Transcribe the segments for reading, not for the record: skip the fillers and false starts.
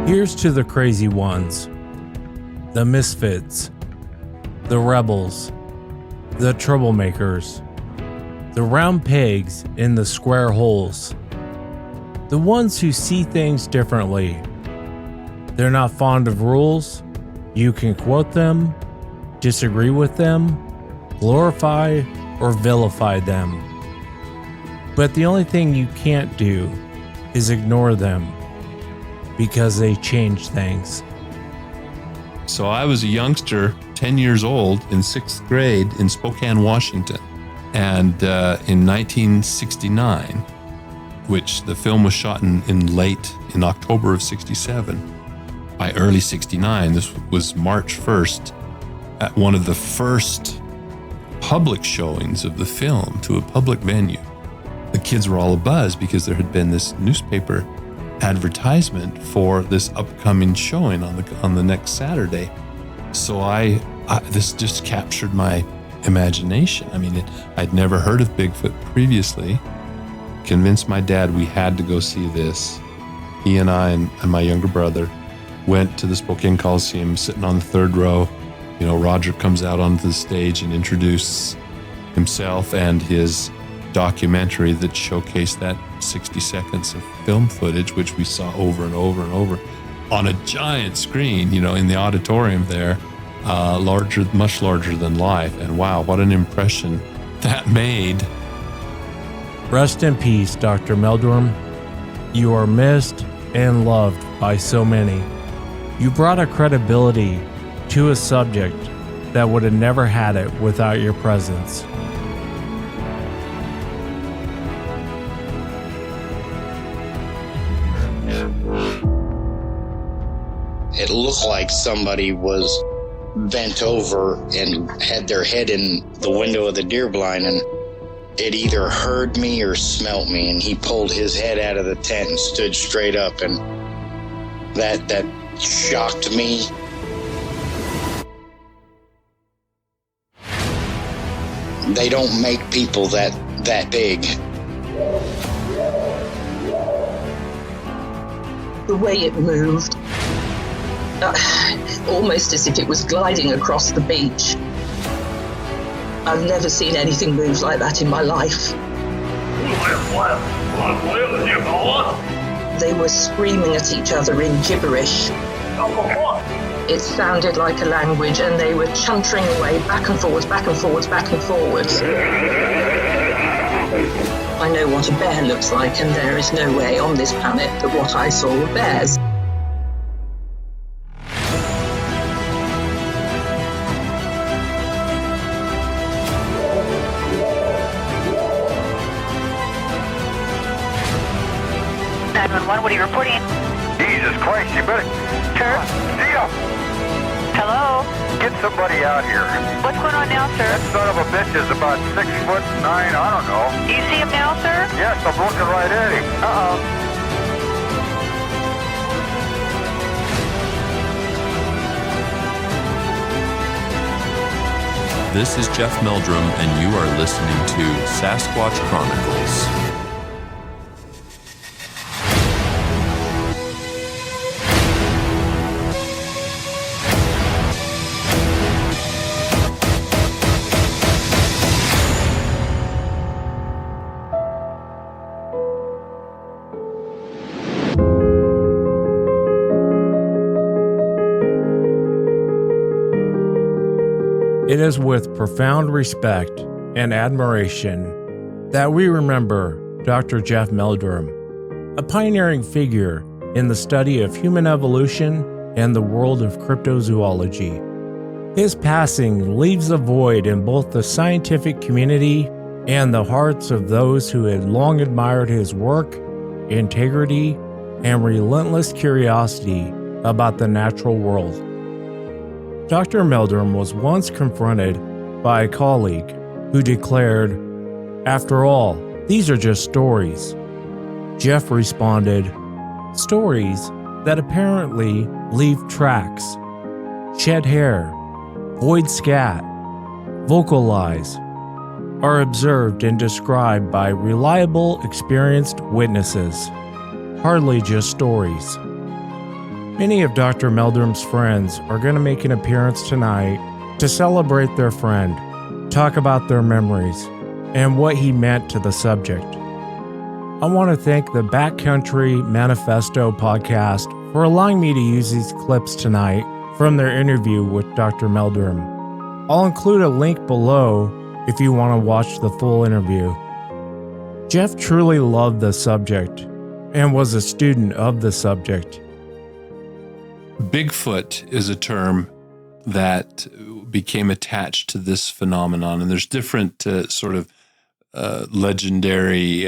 Here's to the crazy ones, the misfits, the rebels, the troublemakers, the round pegs in the square holes, the ones who see things differently. They're not fond of rules. You can quote them, disagree with them, glorify or vilify them. But the only thing you can't do is ignore them, because they change things. So I was a youngster, 10 years old, in 6th grade in Spokane, Washington. And in 1969, which the film was shot in October of 67, by early 69, this was March 1st, at one of the first public showings of the film to a public venue. The kids were all abuzz because there had been this newspaper advertisement for this upcoming showing on the next Saturday. So this just captured my imagination. I mean, I'd never heard of Bigfoot previously. Convinced my dad we had to go see this. He and I and my younger brother went to the Spokane Coliseum, sitting on the third row. You know, Roger comes out onto the stage and introduces himself and his documentary that showcased that 60 seconds of film footage, which we saw over and over and over on a giant screen, you know, in the auditorium there, much larger than life. And wow, what an impression that made. Rest in peace, Dr. Meldrum. You are missed and loved by so many. You brought a credibility to a subject that would have never had it without your presence. It looked like somebody was bent over and had their head in the window of the deer blind, and it either heard me or smelt me, and he pulled his head out of the tent and stood straight up, and that shocked me. They don't make people that big. The way it moved, almost as if it was gliding across the beach. I've never seen anything move like that in my life. They were screaming at each other in gibberish. It sounded like a language, and they were chuntering away back and forwards, back and forwards, back and forwards. I know what a bear looks like, and there is no way on this planet that what I saw were bears. What are you reporting? Jesus Christ, you better... Sir? Zia! Hello? Get somebody out here. What's going on now, sir? That son of a bitch is about 6'9", I don't know. Do you see him now, sir? Yes, I'm looking right at him. Uh-oh. This is Jeff Meldrum, and you are listening to Sasquatch Chronicles. It is with profound respect and admiration that we remember Dr. Jeff Meldrum, a pioneering figure in the study of human evolution and the world of cryptozoology. His passing leaves a void in both the scientific community and the hearts of those who had long admired his work, integrity, and relentless curiosity about the natural world. Dr. Meldrum was once confronted by a colleague who declared, "After all, these are just stories." Jeff responded, "Stories that apparently leave tracks, shed hair, void scat, vocalize, are observed and described by reliable, experienced witnesses, hardly just stories." Many of Dr. Meldrum's friends are going to make an appearance tonight to celebrate their friend, talk about their memories, and what he meant to the subject. I want to thank the Backcountry Manifesto podcast for allowing me to use these clips tonight from their interview with Dr. Meldrum. I'll include a link below if you want to watch the full interview. Jeff truly loved the subject and was a student of the subject. Bigfoot is a term that became attached to this phenomenon, and there's different legendary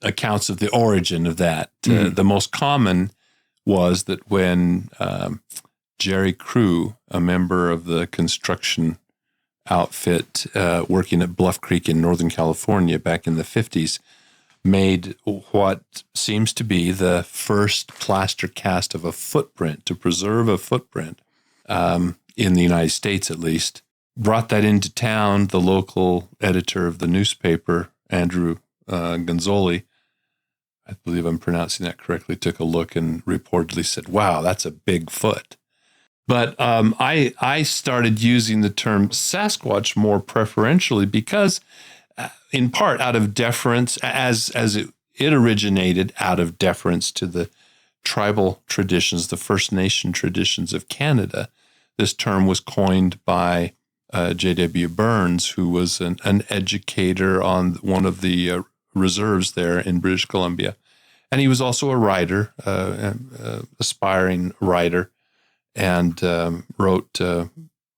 accounts of the origin of that. The most common was that when Jerry Crew, a member of the construction outfit working at Bluff Creek in Northern California back in the 50s, made what seems to be the first plaster cast of a footprint to preserve a footprint in the United States, at least. Brought that into town. The local editor of the newspaper, Andrew Gonzoli, I believe I'm pronouncing that correctly, took a look and reportedly said, "Wow, that's a big foot." But I started using the term Sasquatch more preferentially because, in part, out of deference, as it originated out of deference to the tribal traditions, the First Nation traditions of Canada. This term was coined by J.W. Burns, who was an educator on one of the reserves there in British Columbia. And he was also a writer, aspiring writer, and wrote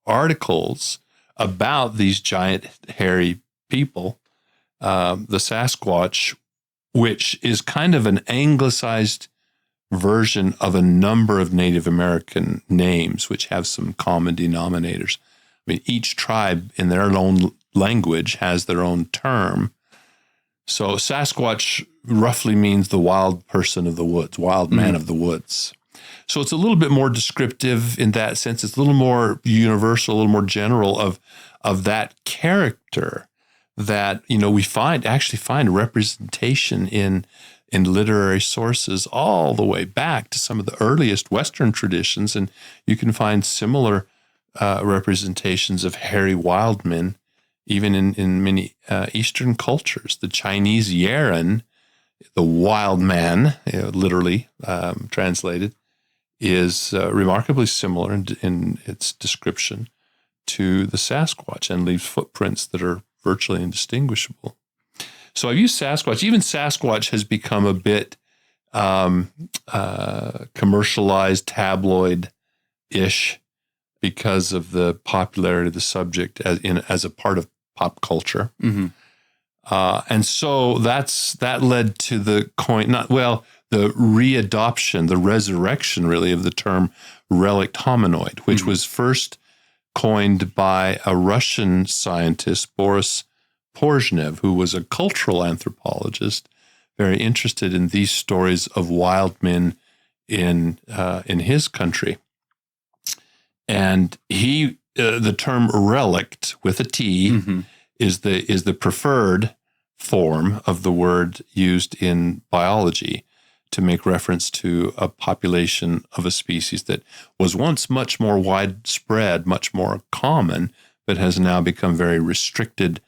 articles about these giant hairy people, the Sasquatch, which is kind of an anglicized version of a number of Native American names, which have some common denominators. I mean, each tribe in their own language has their own term. So Sasquatch roughly means the wild person of the woods, wild man of the woods. So it's a little bit more descriptive in that sense. It's a little more universal, a little more general of that character that, we actually find representation in literary sources all the way back to some of the earliest Western traditions. And you can find similar representations of hairy wild men, even in many Eastern cultures. The Chinese Yeren, the wild man, literally translated, is remarkably similar in its description to the Sasquatch and leaves footprints that are virtually indistinguishable. So I've used Sasquatch. Even Sasquatch has become a bit commercialized, tabloid-ish, because of the popularity of the subject as a part of pop culture. Mm-hmm. And so that led to the readoption, the resurrection, really, of the term relict hominoid, which was first coined by a Russian scientist, Boris Porzhnev, who was a cultural anthropologist, very interested in these stories of wild men in his country. And the term relict with a T is the preferred form of the word used in biology to make reference to a population of a species that was once much more widespread, much more common, but has now become very restricted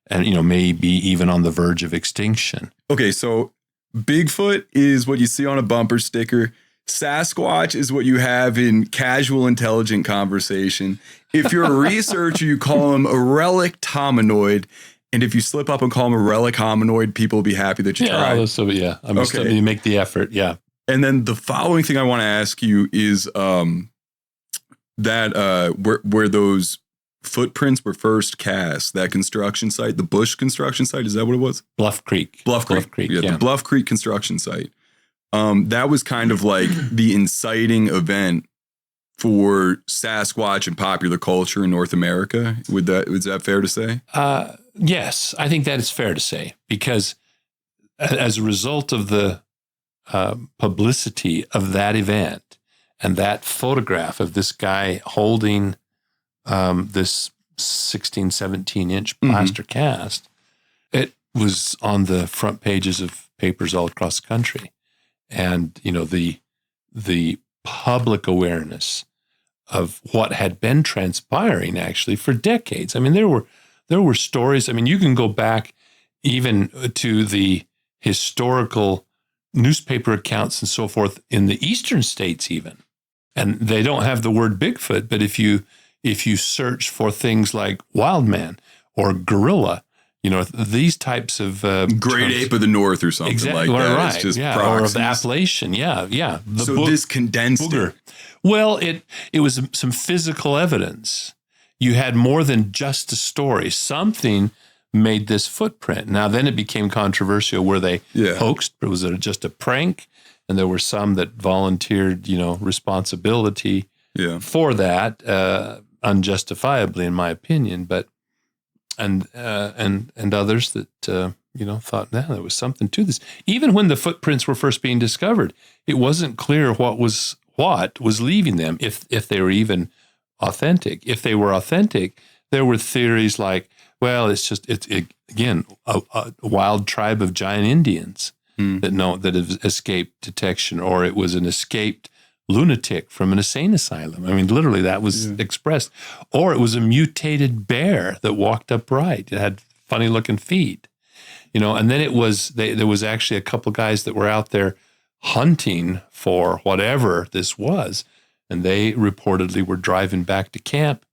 and, may be even on the verge of extinction. Okay, so Bigfoot is what you see on a bumper sticker. Sasquatch is what you have in casual, intelligent conversation. If you're a researcher, you call him a relict hominoid. And if you slip up and call him a relic hominoid, people will be happy that you tried. I'm just going to make the effort, yeah. And then the following thing I want to ask you is where those footprints were first cast, that construction site, the Bush construction site, is that what it was? Bluff Creek. Yeah, the Bluff Creek construction site. That was kind of like the inciting event for Sasquatch and popular culture in North America. Is that fair to say? Yes, I think that is fair to say, because as a result of the publicity of that event and that photograph of this guy holding this 16, 17-inch plaster cast, it was on the front pages of papers all across the country. And, the public awareness of what had been transpiring actually for decades. I mean, there were stories. I mean, you can go back even to the historical newspaper accounts and so forth in the eastern states even. And they don't have the word Bigfoot, but if you search for things like wild man or gorilla, these types of great terms, ape of the north or something like that. Right, It's just or of proxies. the Appalachian, yeah. This condensed booger. it. Well, it was some physical evidence. You had more than just a story. Something made this footprint. Now, then it became controversial where they hoaxed. Was it just a prank? And there were some that volunteered, responsibility for that, unjustifiably, in my opinion. But and others that thought, there was something to this. Even when the footprints were first being discovered, it wasn't clear what was leaving them, if they were even authentic. If they were authentic, there were theories like, well, it's again a wild tribe of giant Indians that have escaped detection, or it was an escaped lunatic from an insane asylum. I mean, literally that was expressed. Or it was a mutated bear that walked upright. It had funny looking feet, and then there was actually a couple guys that were out there hunting for whatever this was. And they reportedly were driving back to camp.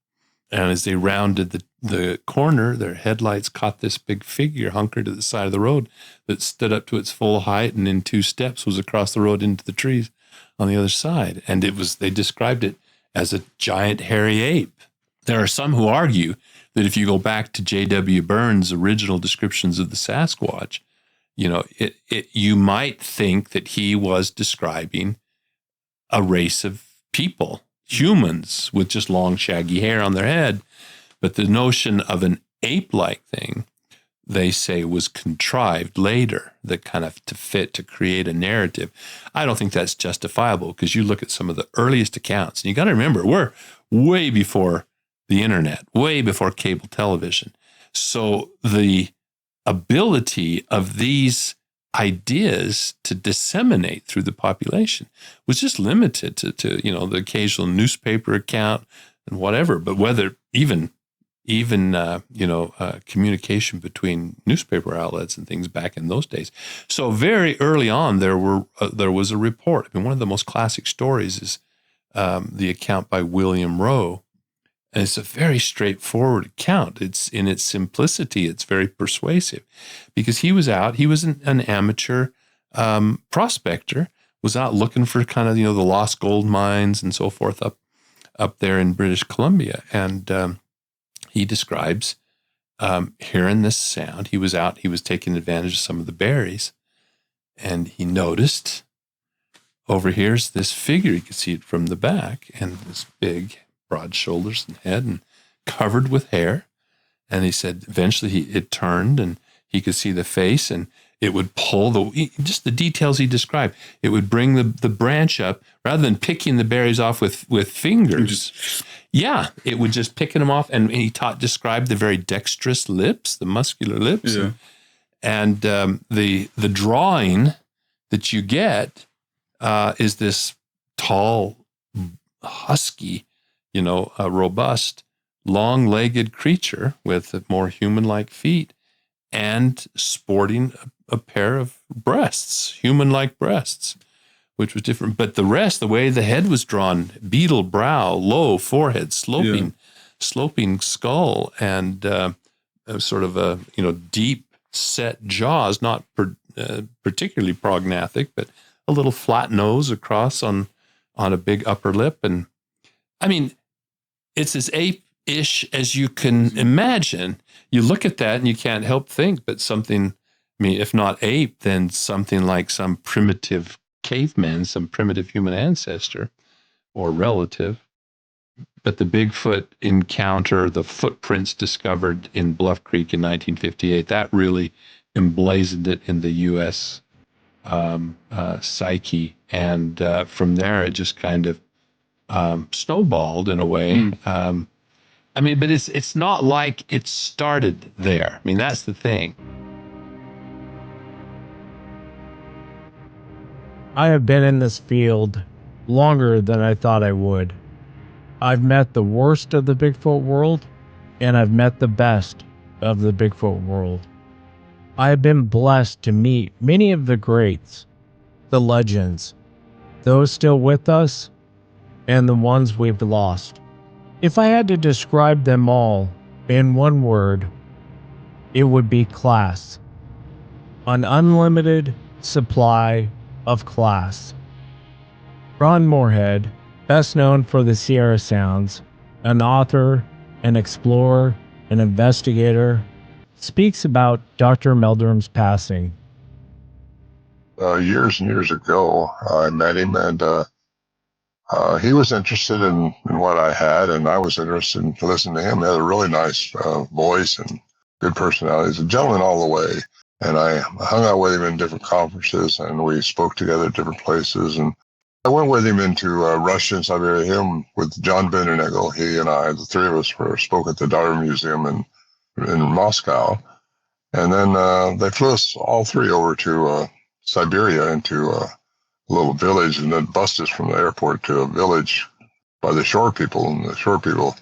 And as they rounded the corner, their headlights caught this big figure hunkered at the side of the road that stood up to its full height and in 2 steps was across the road into the trees on the other side. And they described it as a giant hairy ape. There are some who argue that if you go back to J.W. Burns' original descriptions of the Sasquatch, you might think that he was describing a race of people, humans with just long, shaggy hair on their head. But the notion of an ape-like thing, they say, was contrived later, that kind of to create a narrative. I don't think that's justifiable, because you look at some of the earliest accounts, and you got to remember, we're way before the internet, way before cable television. So the ability of these ideas to disseminate through the population was just limited to the occasional newspaper account and whatever. But whether even communication between newspaper outlets and things back in those days. So very early on, there was a report. I mean, one of the most classic stories is the account by William Rowe. And it's a very straightforward account. It's in its simplicity. It's very persuasive, because he was an amateur prospector, was out looking for kind of, the lost gold mines and so forth up there in British Columbia. And he describes hearing this sound. He was taking advantage of some of the berries, and he noticed over here's this figure. You could see it from the back, and this big, broad shoulders and head and covered with hair. And he said eventually it turned and he could see the face, and it would pull just the details he described. It would bring the branch up rather than picking the berries off with fingers. It would just picking them off. And he described the very dexterous lips, the muscular lips. Yeah. And the drawing that you get is this tall, husky, a robust, long-legged creature with more human-like feet and sporting a pair of breasts, human-like breasts, which was different. But the rest, the way the head was drawn, beetle brow, low forehead, sloping skull, and sort of a deep set jaws, not particularly prognaathic, but a little flat nose across on a big upper lip. And I mean, it's as ape-ish as you can imagine. You look at that and you can't help think, but something, if not ape, then something like some primitive caveman, some primitive human ancestor or relative. But the Bigfoot encounter, the footprints discovered in Bluff Creek in 1958, that really emblazoned it in the U.S. Psyche. And from there, it just kind of snowballed in a way. But it's not like it started there. That's the thing. I have been in this field longer than I thought I would. I've met the worst of the Bigfoot world, and I've met the best of the Bigfoot world. I have been blessed to meet many of the greats, the legends, those still with us, and the ones we've lost. If I had to describe them all in one word, it would be class. An unlimited supply of class. Ron Moorhead, best known for the Sierra Sounds, an author, an explorer, an investigator, speaks about Dr. Meldrum's passing. Years and years ago, I met him, and he was interested in what I had, and I was interested in listening to him. He had a really nice voice and good personality. He's a gentleman all the way. And I hung out with him in different conferences, and we spoke together at different places. And I went with him into Russia and Siberia, him with John Benernagel. He and I, the three of us, spoke at the Darwin Museum in Moscow. And then they flew us all three over to Siberia into a little village, and then bussed us from the airport to a village by the shore people. And the shore people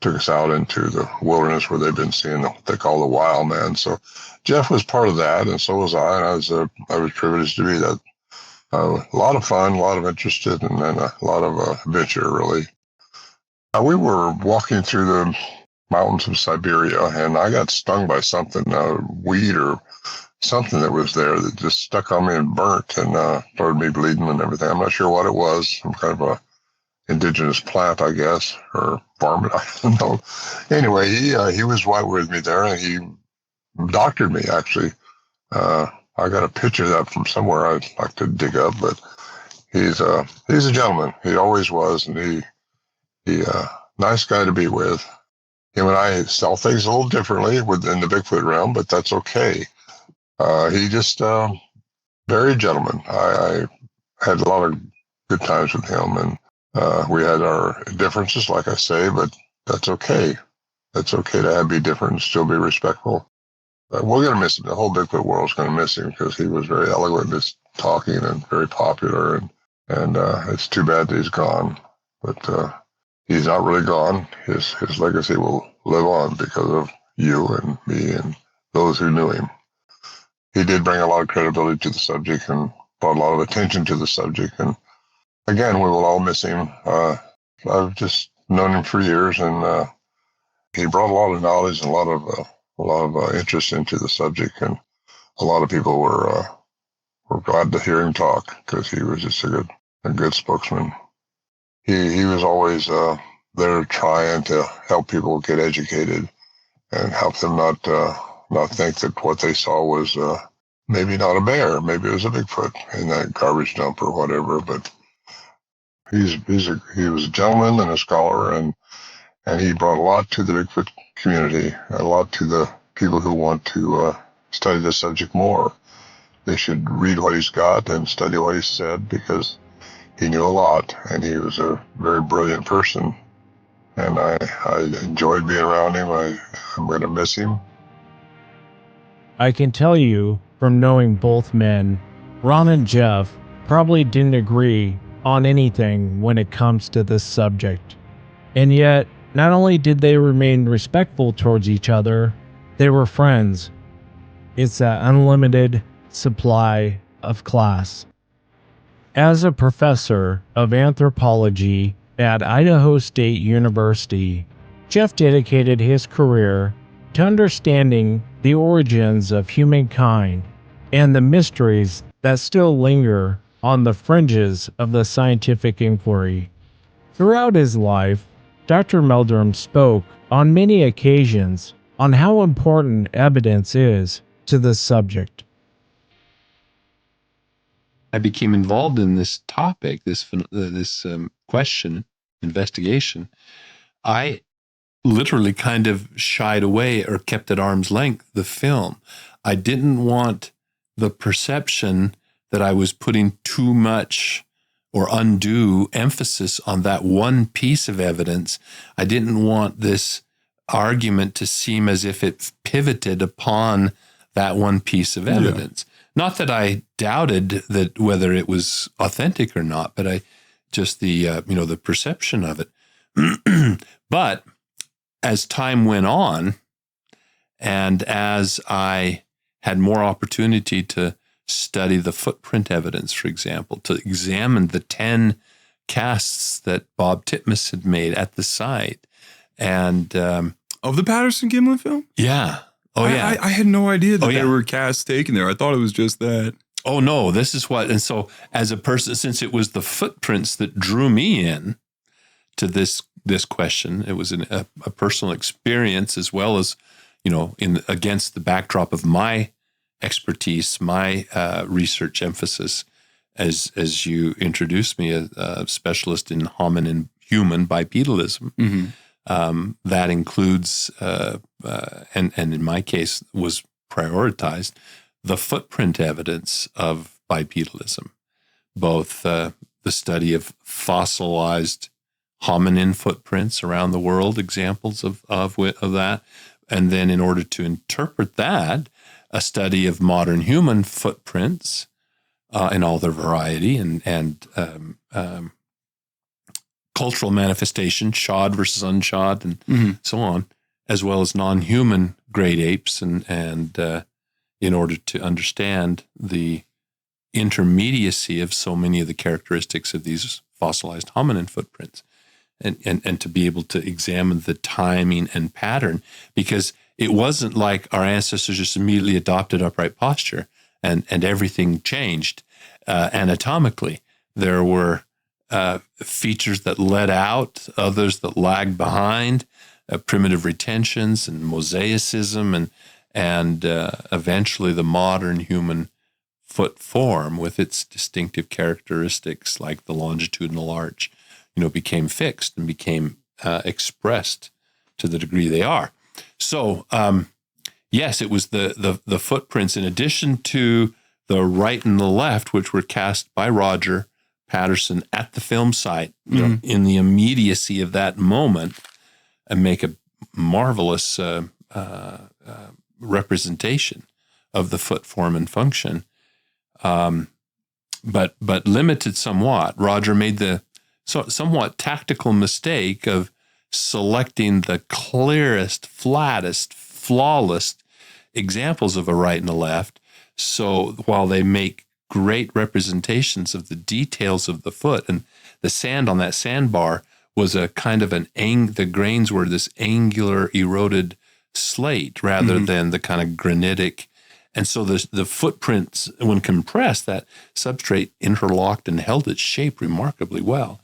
took us out into the wilderness where they've been seeing what they call the wild man. So Jeff was part of that, and so was I. And I was privileged to be that. A lot of fun, a lot of interest, and then a lot of adventure, really. We were walking through the mountains of Siberia, and I got stung by something, a weed or something that was there that just stuck on me and burnt, and started me bleeding and everything. I'm not sure what it was. Some kind of a indigenous plant, I guess, or varmint. I don't know. Anyway, he was right with me there, and he doctored me, actually. I got a picture of that from somewhere I'd like to dig up, but he's a gentleman. He always was, and he nice guy to be with. Him and I sell things a little differently within the Bigfoot realm, but that's okay. He just very gentleman. I had a lot of good times with him, and we had our differences, like I say, but that's okay. That's okay to be different and still be respectful. We're going to miss him. The whole Bigfoot world's going to miss him because he was very eloquent at talking and very popular. And it's too bad that he's gone. But he's not really gone. His legacy will live on because of you and me and those who knew him. He did bring a lot of credibility to the subject and brought a lot of attention to the subject. And again, we will all miss him. I've just known him for years, and he brought a lot of knowledge and a lot of interest into the subject, and a lot of people were glad to hear him talk because he was just a good spokesman. He was always there trying to help people get educated and help them not think that what they saw was maybe not a bear, maybe it was a Bigfoot in that garbage dump or whatever. But he was a gentleman and a scholar, and he brought a lot to the Bigfoot community, a lot to the people who want to study the subject more. They should read what he's got and study what he said, because he knew a lot, and he was a very brilliant person. And I enjoyed being around him. I'm going to miss him. I can tell you from knowing both men, Ron and Jeff probably didn't agree on anything when it comes to this subject. And yet, not only did they remain respectful towards each other, they were friends. It's that unlimited supply of class. As a professor of anthropology at Idaho State University, Jeff dedicated his career to understanding the origins of humankind and the mysteries that still linger on the fringes of the scientific inquiry. Throughout his life, Dr. Meldrum spoke on many occasions on how important evidence is to this subject. I became involved in this topic, this question, investigation. I literally kind of shied away or kept at arm's length the film. I didn't want the perception that I was putting too much or undue emphasis on that one piece of evidence. I didn't want this argument to seem as if it pivoted upon that one piece of evidence. Yeah. Not that I doubted that whether it was authentic or not, but just the the perception of it. But as time went on, and as I had more opportunity to study the footprint evidence, for example, to examine the 10 casts that Bob Titmus had made at the site, and of the Patterson-Gimlin film? Yeah. Oh, yeah. I had no idea that there were casts taken there. I thought it was just that. Oh, no, this is what. And so as a person, since it was the footprints that drew me in to this question, it was a personal experience as well as, against the backdrop of my expertise, my research emphasis, as you introduced me, a specialist in hominin human bipedalism. Mm-hmm. That includes, and in my case was prioritized, the footprint evidence of bipedalism, both the study of fossilized hominin footprints around the world, examples of that, and then in order to interpret that, a study of modern human footprints in all their variety and cultural manifestation, shod versus unshod, and so on, as well as non-human great apes, and in order to understand the intermediacy of so many of the characteristics of these fossilized hominin footprints, and to be able to examine the timing and pattern, because it wasn't like our ancestors just immediately adopted upright posture and everything changed anatomically. There were features that led out, others that lagged behind, primitive retentions and mosaicism, and eventually the modern human foot form with its distinctive characteristics like the longitudinal arch, became fixed and became expressed to the degree they are. So, yes, it was the footprints in addition to the right and the left, which were cast by Roger Patterson at the film site, in the immediacy of that moment, and make a marvelous representation of the foot form and function. But limited somewhat. Roger made the somewhat tactical mistake of selecting the clearest, flattest, flawless examples of a right and a left. So while they make great representations of the details of the foot, and the sand on that sandbar was a kind of the grains were this angular, eroded slate rather than the kind of granitic. And so the footprints, when compressed, that substrate interlocked and held its shape remarkably well.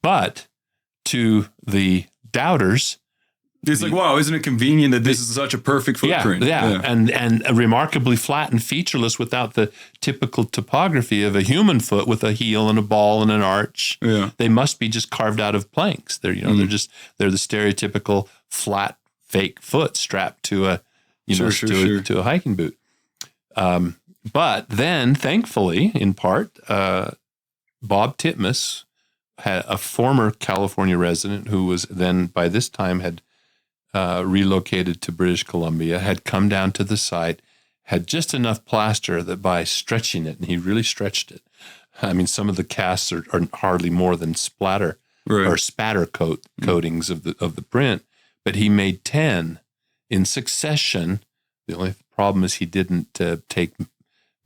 But to the doubters, it's like, wow, isn't it convenient that this is such a perfect footprint? Yeah. And remarkably flat and featureless without the typical topography of a human foot with a heel and a ball and an arch. Yeah. They must be just carved out of planks. They're they're the stereotypical flat fake foot strapped to a to a hiking boot. But then, thankfully, in part, Bob Titmus, had a former California resident who was then by this time had relocated to British Columbia, had come down to the site, had just enough plaster that by stretching it, and he really stretched it. I mean, some of the casts are hardly more than splatter or spatter coatings of the print, but he made 10 in succession. The only problem is he didn't take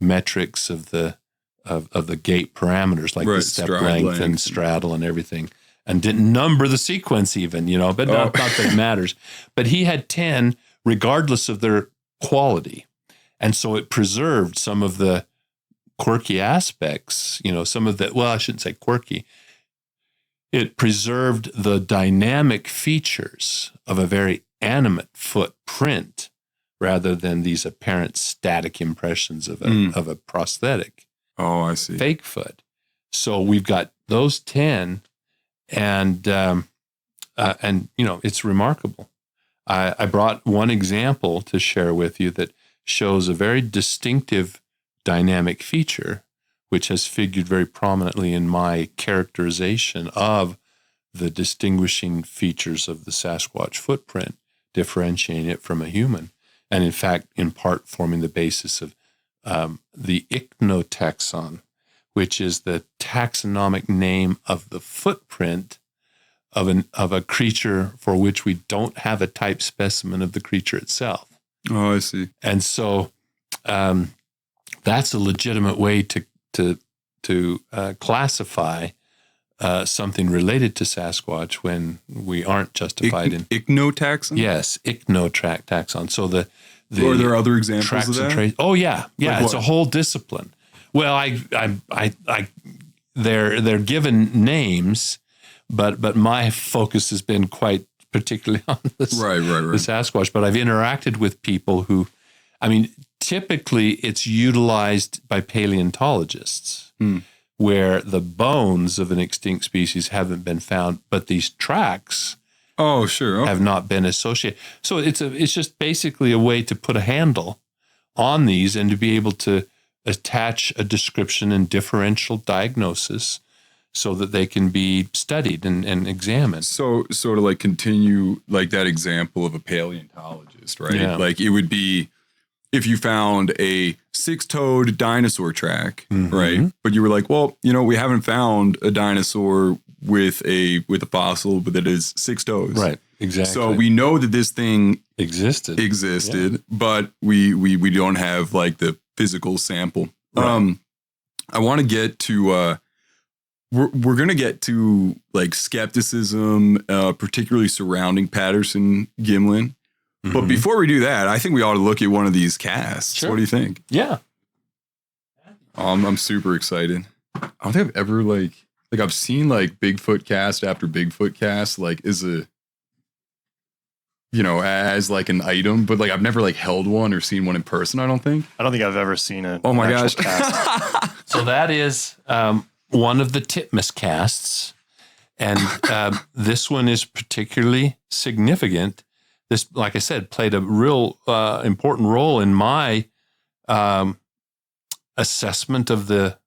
metrics of the gait parameters like the step length and straddle and everything, and didn't number the sequence even, but not that it matters. But he had 10 regardless of their quality. And so it preserved some of the quirky aspects, some of the, well, I shouldn't say quirky. It preserved the dynamic features of a very animate footprint rather than these apparent static impressions of a prosthetic. Oh, I see. Fake foot. So we've got those 10, and it's remarkable. I brought one example to share with you that shows a very distinctive dynamic feature, which has figured very prominently in my characterization of the distinguishing features of the Sasquatch footprint, differentiating it from a human, and in fact, in part forming the basis of the ichnotaxon, which is the taxonomic name of the footprint of a creature for which we don't have a type specimen of the creature itself. Oh, I see. And so that's a legitimate way to classify something related to Sasquatch when we aren't justified in ichnotaxon. Yes, ichnotaxon. So the are there other examples tracks of that? and trace. Oh yeah, Like it's what? a whole discipline. Well, they're given names, but my focus has been quite particularly on this, Right. the Sasquatch. But I've interacted with people who, I mean, typically it's utilized by paleontologists, where the bones of an extinct species haven't been found, but these tracks Oh, sure. Okay. have not been associated. So it's just basically a way to put a handle on these and to be able to attach a description and differential diagnosis so that they can be studied and examined. So sort of like continue like that example of a paleontologist, right? Yeah. Like it would be if you found a six-toed dinosaur track, right? But you were like, well, we haven't found a dinosaur with a fossil that is six toes. Right, exactly. So we know that this thing existed, but we don't have like the physical sample. Right. I want to get to we're going to get to like skepticism, particularly surrounding Patterson Gimlin. But before we do that, I think we ought to look at one of these casts. Sure. What do you think? Yeah. I'm super excited. I don't think I've ever like I've seen like Bigfoot cast after Bigfoot cast like as a as like an item, but like I've never like held one or seen one in person. I don't think I've ever seen it. Oh my gosh! So that is one of the Titmus casts, and this one is particularly significant. This, like I said, played a real important role in my assessment of the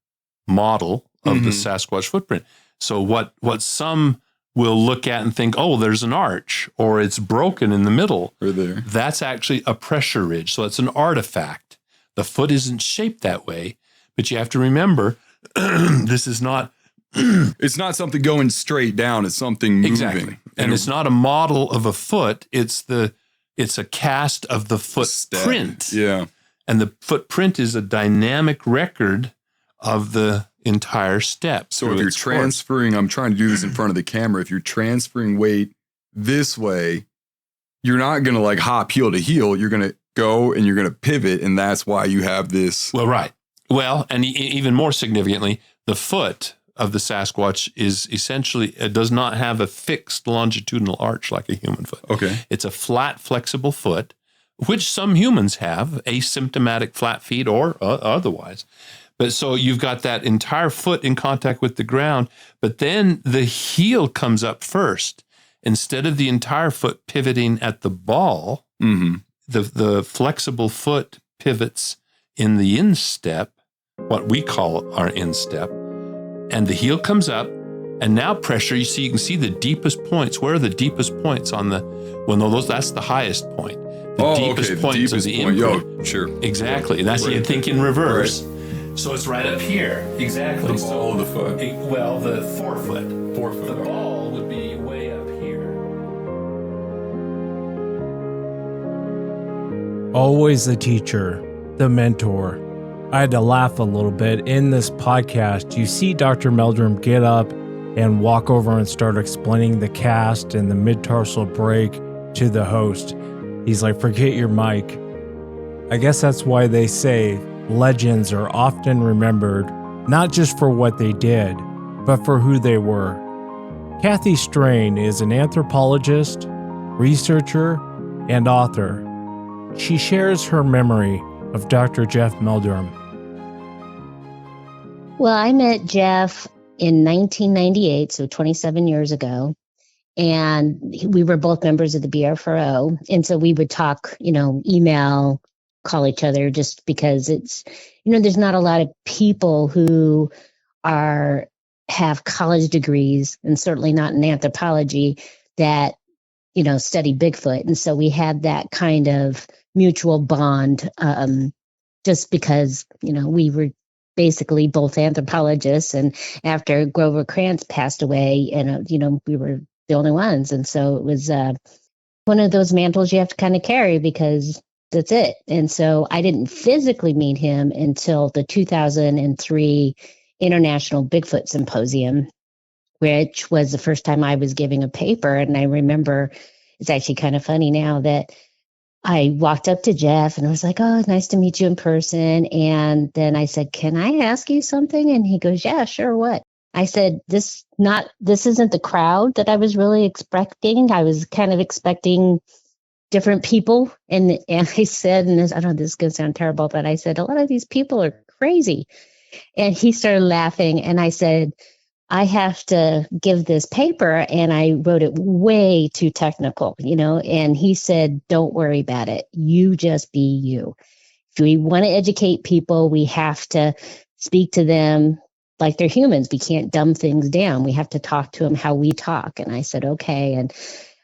model of the Sasquatch footprint. So what some will look at and think, oh, there's an arch or it's broken in the middle. Or there. That's actually a pressure ridge. So it's an artifact. The foot isn't shaped that way, but you have to remember this is not. It's not something going straight down. It's something moving. Exactly. And it's not a model of a foot. It's a cast of the footprint. Yeah. And the footprint is a dynamic record of the entire step. So if you're transferring, I'm trying to do this in front of the camera. If you're transferring weight this way, you're not going to like hop heel to heel. You're going to go and you're going to pivot. And that's why you have this. Well, right. Well, and even more significantly, the foot of the Sasquatch is essentially, it does not have a fixed longitudinal arch like a human foot. Okay. It's a flat, flexible foot, which some humans have, asymptomatic flat feet or otherwise. But so you've got that entire foot in contact with the ground, but then the heel comes up first. Instead of the entire foot pivoting at the ball, the flexible foot pivots in the instep, what we call our instep, and the heel comes up, and now pressure, you can see the deepest points. Where are the deepest points on that's the highest point. The deepest points of the imprint. Sure. Exactly. That's you think in reverse. Right. So it's right up here. Exactly. The ball of the foot. The forefoot. The ball would be way up here. Always the teacher, the mentor. I had to laugh a little bit. In this podcast, you see Dr. Meldrum get up and walk over and start explaining the cast and the mid-tarsal break to the host. He's like, forget your mic. I guess that's why they say legends are often remembered, not just for what they did, but for who they were. Kathy Strain is an anthropologist, researcher, and author. She shares her memory of Dr. Jeff Meldrum. Well, I met Jeff in 1998, so 27 years ago, and we were both members of the BRFO, and so we would talk, email, call each other, just because it's, there's not a lot of people who have college degrees, and certainly not in anthropology, that, study Bigfoot. And so we had that kind of mutual bond, just because, we were basically both anthropologists. And after Grover Krantz passed away, and we were the only ones. And so it was one of those mantles you have to kind of carry because that's it. And so I didn't physically meet him until the 2003 International Bigfoot Symposium, which was the first time I was giving a paper. And I remember, it's actually kind of funny now that I walked up to Jeff and I was like, oh, nice to meet you in person. And then I said, can I ask you something? And he goes, yeah, sure. What? I said, this isn't the crowd that I was really expecting. I was kind of expecting different people. And I said, and this, I don't know, this is going to sound terrible, but I said, a lot of these people are crazy. And he started laughing. And I said, I have to give this paper, and I wrote it way too technical, and he said, don't worry about it. You just be you. If we want to educate people, we have to speak to them like they're humans. We can't dumb things down. We have to talk to them how we talk. And I said, okay. And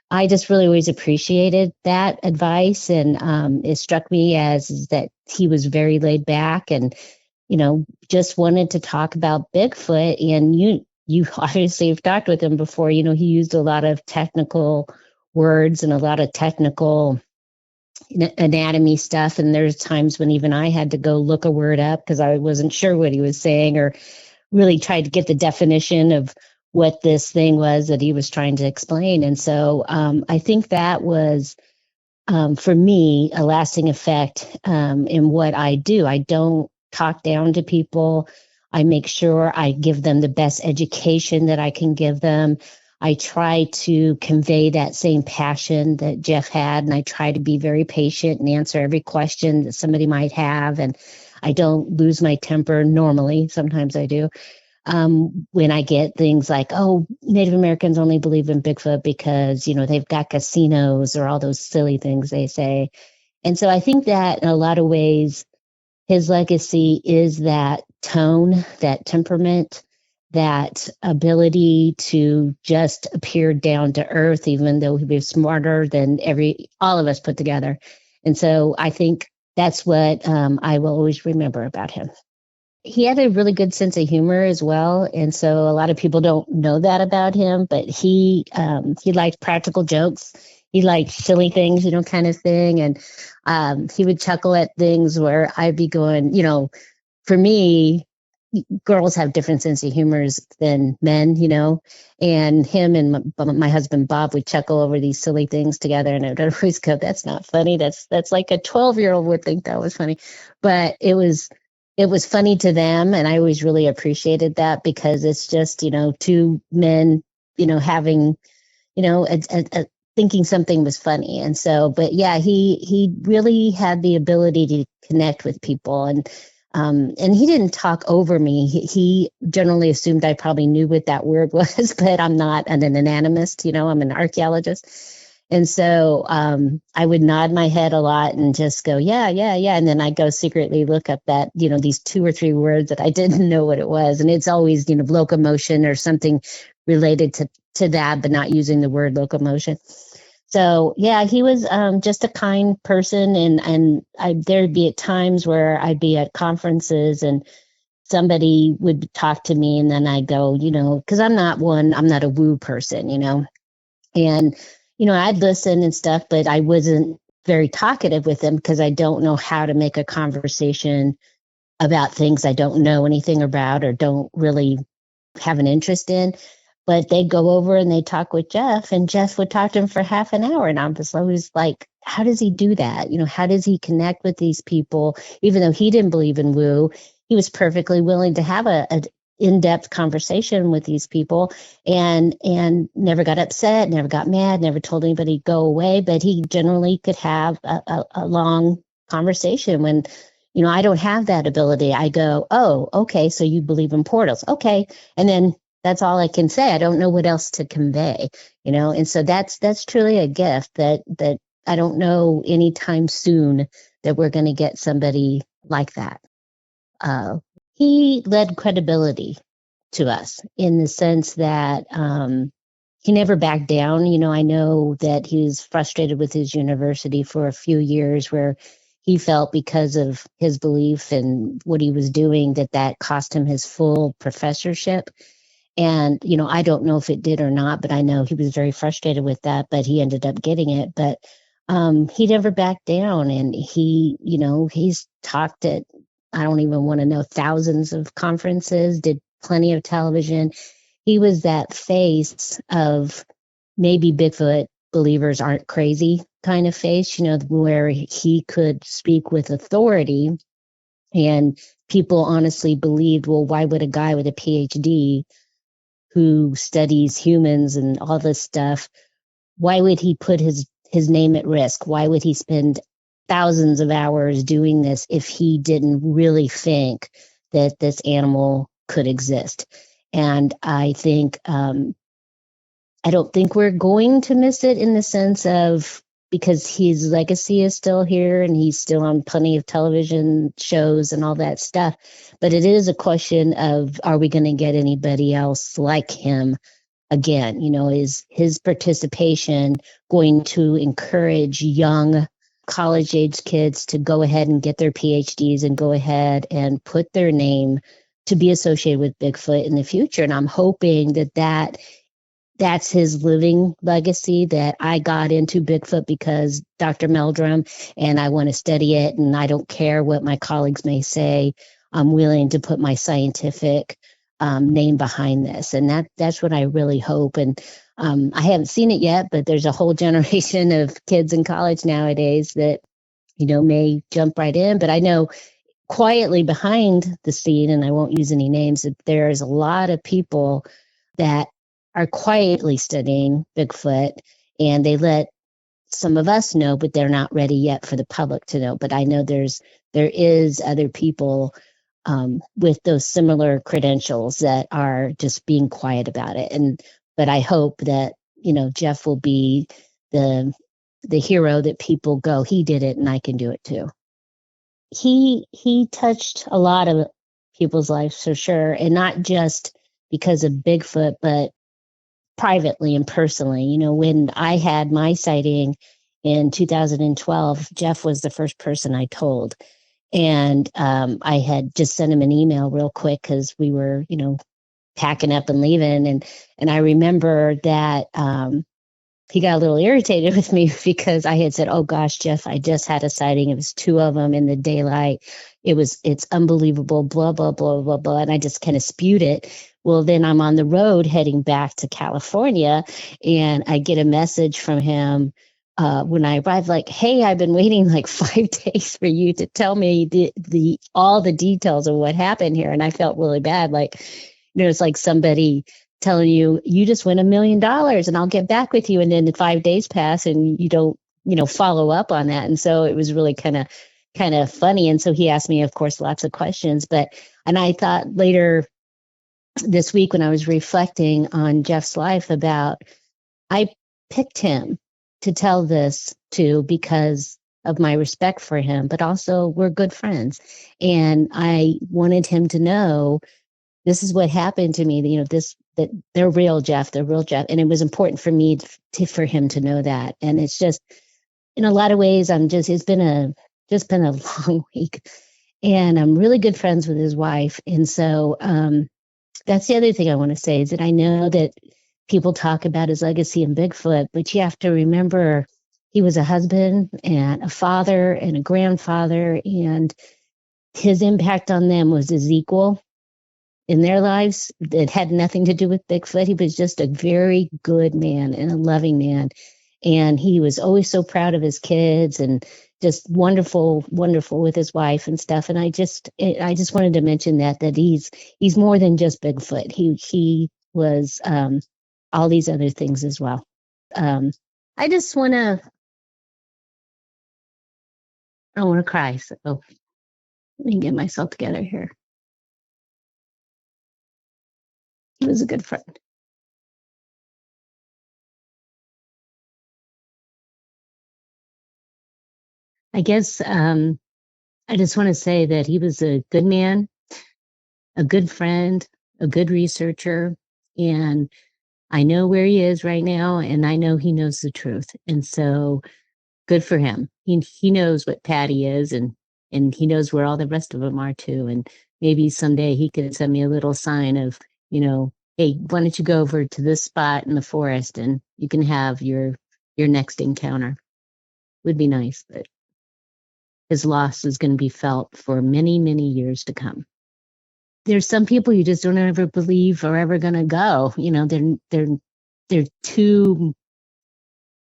I just really always appreciated that advice. And it struck me as that he was very laid back and, just wanted to talk about Bigfoot. And you obviously have talked with him before. He used a lot of technical words and a lot of technical anatomy stuff. And there's times when even I had to go look a word up because I wasn't sure what he was saying, or really tried to get the definition of what this thing was that he was trying to explain. And so I think that was, for me, a lasting effect in what I do. I don't talk down to people. I make sure I give them the best education that I can give them. I try to convey that same passion that Jeff had, and I try to be very patient and answer every question that somebody might have. And I don't lose my temper normally. Sometimes I do. When I get things like, oh, Native Americans only believe in Bigfoot because, they've got casinos, or all those silly things they say. And so I think that in a lot of ways, his legacy is that tone, that temperament, that ability to just appear down to earth, even though he was smarter than all of us put together. And so I think that's what I will always remember about him. He had a really good sense of humor as well. And so a lot of people don't know that about him, but he liked practical jokes. He liked silly things, kind of thing. And he would chuckle at things where I'd be going, for me, girls have different sense of humors than men, and him and my husband, Bob, would chuckle over these silly things together. And I'd always go, that's not funny. That's like a 12-year-old would think that was funny. But it was funny to them. And I always really appreciated that, because it's just, two men, having, thinking something was funny. And so, but yeah, he really had the ability to connect with people. And he didn't talk over me. He generally assumed I probably knew what that word was, but I'm not an anatomist, I'm an archaeologist. And so I would nod my head a lot and just go, yeah. And then I go secretly look up that, these 2 or 3 words that I didn't know what it was. And it's always, locomotion or something related to that, but not using the word locomotion. So yeah, he was just a kind person. And there'd be at times where I'd be at conferences and somebody would talk to me, and then I go, because I'm not a woo person, and I'd listen and stuff, but I wasn't very talkative with them because I don't know how to make a conversation about things I don't know anything about or don't really have an interest in. But they'd go over and they'd talk with Jeff, and Jeff would talk to him for half an hour. And I was always like, how does he do that? How does he connect with these people? Even though he didn't believe in woo, he was perfectly willing to have an in-depth conversation with these people, and never got upset, never got mad, never told anybody go away. But he generally could have a long conversation. When I don't have that ability, I go, oh, okay, so you believe in portals, okay, and then that's all I can say. I don't know what else to convey, and so that's truly a gift that I don't know anytime soon that we're going to get somebody like that. He led credibility to us in the sense that he never backed down. I know that he was frustrated with his university for a few years where he felt because of his belief and what he was doing that cost him his full professorship. And, I don't know if it did or not, but I know he was very frustrated with that, but he ended up getting it. But he never backed down. And he's talked at, I don't even want to know, thousands of conferences, did plenty of television. He was that face of maybe Bigfoot believers aren't crazy kind of face, where he could speak with authority and people honestly believed, well, why would a guy with a PhD who studies humans and all this stuff, why would he put his name at risk? Why would he spend thousands of hours doing this if he didn't really think that this animal could exist? And I think, I don't think we're going to miss it in the sense of, because his legacy is still here and he's still on plenty of television shows and all that stuff. But it is a question of, are we going to get anybody else like him again? Is his participation going to encourage young college-age kids to go ahead and get their PhDs and go ahead and put their name to be associated with Bigfoot in the future? And I'm hoping that's his living legacy, that I got into Bigfoot because Dr. Meldrum, and I want to study it, and I don't care what my colleagues may say. I'm willing to put my scientific name behind this. And that's what I really hope. And I haven't seen it yet, but there's a whole generation of kids in college nowadays that, may jump right in. But I know quietly behind the scene, and I won't use any names, that there's a lot of people that are quietly studying Bigfoot, and they let some of us know, but they're not ready yet for the public to know. But I know there is other people with those similar credentials that are just being quiet about it. But I hope that, Jeff will be the hero that people go, he did it and I can do it too. He touched a lot of people's lives for sure, and not just because of Bigfoot, but privately and personally. When I had my sighting in 2012, Jeff was the first person I told. And I had just sent him an email real quick because we were, packing up and leaving. And I remember that he got a little irritated with me because I had said, oh gosh, Jeff, I just had a sighting. It was 2 of them in the daylight. It's unbelievable, blah, blah, blah, blah, blah. And I just kind of spewed it. Well, then I'm on the road heading back to California, and I get a message from him when I arrived, like, hey, I've been waiting like 5 days for you to tell me all the details of what happened here. And I felt really bad. Like, it's like somebody telling you, you just win $1 million and I'll get back with you. And then 5 days pass and you don't, follow up on that. And so it was really kind of funny. And so he asked me, of course, lots of questions, and I thought later this week when I was reflecting on Jeff's life about, I picked him to tell this to because of my respect for him, but also we're good friends. And I wanted him to know this is what happened to me, that they're real, Jeff, they're real, Jeff. And it was important for me for him to know that. And it's just, in a lot of ways, it's been a long week, and I'm really good friends with his wife. And so that's the other thing I want to say, is that I know that people talk about his legacy in Bigfoot, but you have to remember he was a husband and a father and a grandfather, and his impact on them was as equal in their lives. It had nothing to do with Bigfoot. He was just a very good man and a loving man. And he was always so proud of his kids and just wonderful, wonderful with his wife and stuff. And I just wanted to mention that he's more than just Bigfoot. He was all these other things as well. I just want to, I don't want to cry. So let me get myself together here. He was a good friend. I guess I just want to say that he was a good man, a good friend, a good researcher, and I know where he is right now, and I know he knows the truth. And so good for him. He knows what Patty is, and he knows where all the rest of them are too. And maybe someday he could send me a little sign of, hey, why don't you go over to this spot in the forest and you can have your next encounter. Would be nice, but his loss is going to be felt for many, many years to come. There's some people you just don't ever believe are ever going to go. They're too.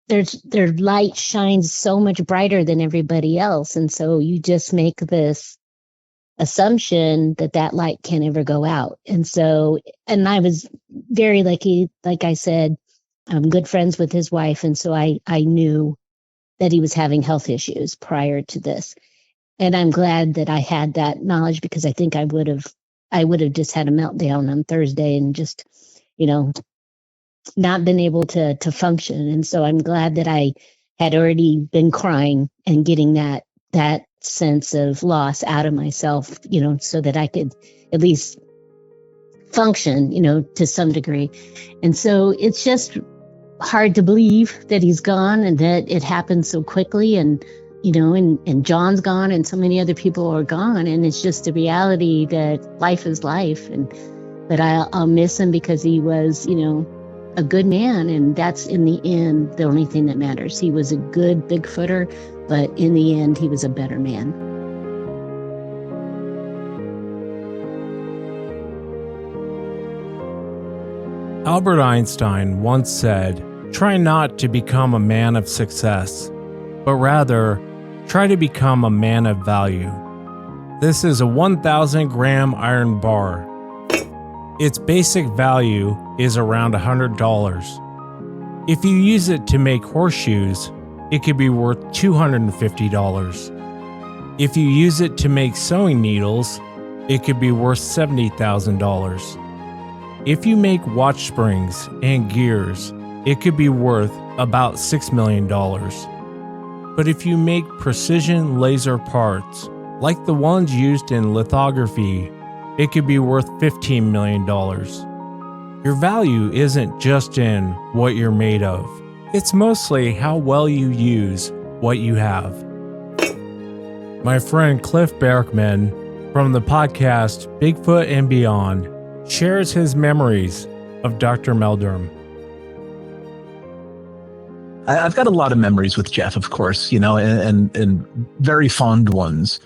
Their light shines so much brighter than everybody else, and so you just make this assumption that light can't ever go out. And I was very lucky. Like I said, I'm good friends with his wife, and so I knew that he was having health issues prior to this. And I'm glad that I had that knowledge, because I think I would have just had a meltdown on Thursday and just, not been able to function. And so I'm glad that I had already been crying and getting that sense of loss out of myself, so that I could at least function, to some degree. And so it's just hard to believe that he's gone and that it happened so quickly, and and John's gone and so many other people are gone, and it's just the reality that life is life. But I'll miss him, because he was a good man, and that's in the end the only thing that matters. He was a good Bigfooter, but in the end he was a better man. Albert Einstein once said, "Try not to become a man of success, but rather try to become a man of value." This is a 1,000 gram iron bar. Its basic value is around $100. If you use it to make horseshoes, it could be worth $250. If you use it to make sewing needles, it could be worth $70,000. If you make watch springs and gears, it could be worth about $6 million. But if you make precision laser parts, like the ones used in lithography, it could be worth $15 million. Your value isn't just in what you're made of. It's mostly how well you use what you have. My friend Cliff Berkman from the podcast Bigfoot and Beyond shares his memories of Dr. Meldrum. I've got a lot of memories with Jeff, of course, and very fond ones.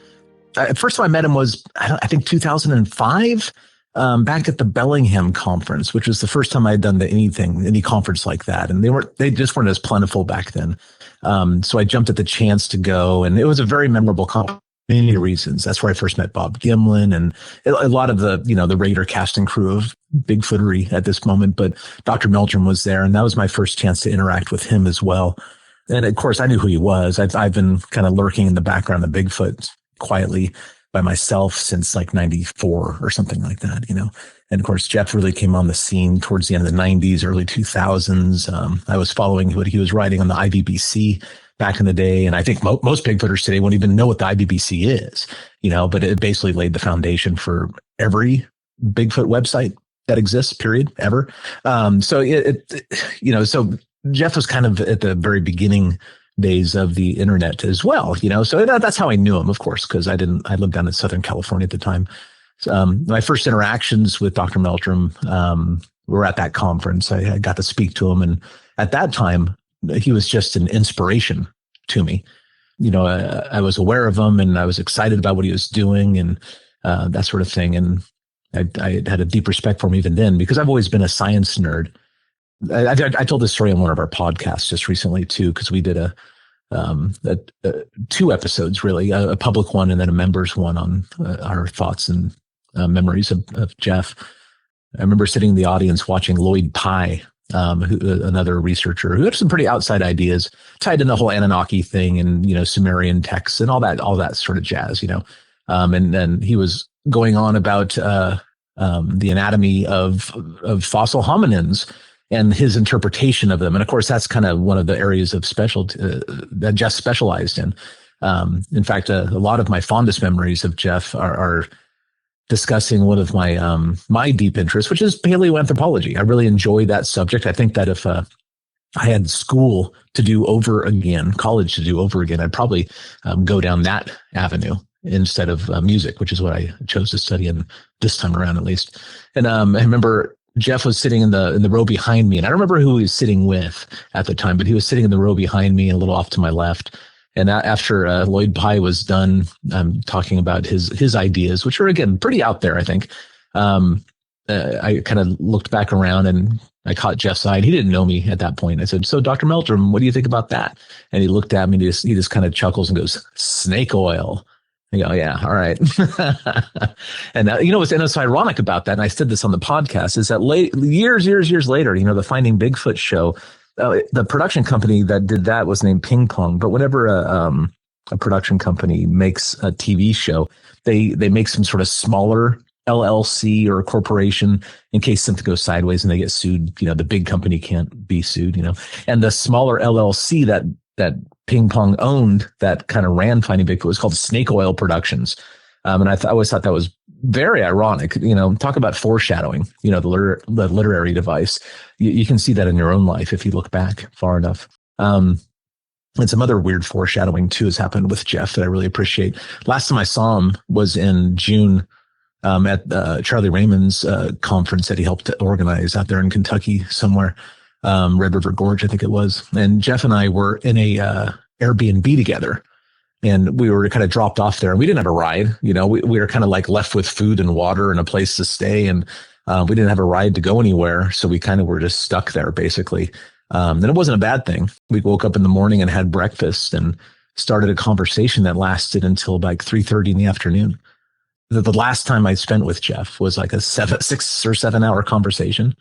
First time I met him was, I think 2005, back at the Bellingham conference, which was the first time I had done any conference like that. And they just weren't as plentiful back then. So I jumped at the chance to go, and it was a very memorable conference for many reasons. That's where I first met Bob Gimlin and a lot of the Raider cast and crew of Bigfootery at this moment. But Dr. Meldrum was there, and that was my first chance to interact with him as well. And of course, I knew who he was. I've been kind of lurking in the background of Bigfoot quietly by myself since like 94 or something like that, And of course, Jeff really came on the scene towards the end of the 90s, early 2000s. I was following what he was writing on the IBBC back in the day. And I think most Bigfooters today won't even know what the IBBC is, but it basically laid the foundation for every Bigfoot website that exists, period, ever. So so Jeff was kind of at the very beginning days of the internet as well, so that's how I knew him, of course, because I lived down in Southern California at the time. My first interactions with Dr. Meldrum were at that conference. I got to speak to him, and at that time, he was just an inspiration to me. I was aware of him, and I was excited about what he was doing, and that sort of thing. And I had a deep respect for him even then, because I've always been a science nerd. I told this story on one of our podcasts just recently too, because we did two episodes, really, a public one and then a members one on our thoughts and memories of Jeff. I remember sitting in the audience watching Lloyd Pye, another researcher who had some pretty outside ideas tied in the whole Anunnaki thing and Sumerian texts and all that sort of jazz, and then he was going on about the anatomy of fossil hominins and his interpretation of them. And of course, that's kind of one of the areas of specialty that Jeff specialized in. In fact, a lot of my fondest memories of Jeff are discussing one of my deep interests, which is paleoanthropology. I really enjoy that subject. I think that if I had school to do over again, college to do over again, I'd probably go down that avenue instead of music, which is what I chose to study in this time around, at least. And I remember Jeff was sitting in the row behind me, and I don't remember who he was sitting with at the time, but he was sitting in the row behind me, a little off to my left. And after Lloyd Pye was done talking about his ideas, which are, again, pretty out there, I think, I kind of looked back around and I caught Jeff's eye. He didn't know me at that point. I said, "So, Dr. Meldrum, what do you think about that?" And he looked at me and he just kind of chuckles and goes, "Snake oil." I go, "Yeah, all right." And what's ironic about that, and I said this on the podcast, is that years later, the Finding Bigfoot show, the production company that did that was named Ping Pong. But whenever a production company makes a TV show, they make some sort of smaller LLC or a corporation in case something goes sideways and they get sued. The big company can't be sued, and the smaller LLC that Ping Pong owned that kind of ran Finding Bigfoot was called Snake Oil Productions. And I always thought that was very ironic. Talk about foreshadowing, the literary device. You can see that in your own life if you look back far enough. And some other weird foreshadowing too has happened with Jeff that I really appreciate. Last time I saw him was in June at Charlie Raymond's conference that he helped to organize out there in Kentucky somewhere, Red River Gorge, I think it was. And Jeff and I were in a Airbnb together, and we were kind of dropped off there. And we didn't have a ride. We were kind of like left with food and water and a place to stay, and we didn't have a ride to go anywhere. So we kind of were just stuck there, basically. And it wasn't a bad thing. We woke up in the morning and had breakfast and started a conversation that lasted until like 3:30 in the afternoon. The last time I spent with Jeff was like a 6 or 7 hour conversation.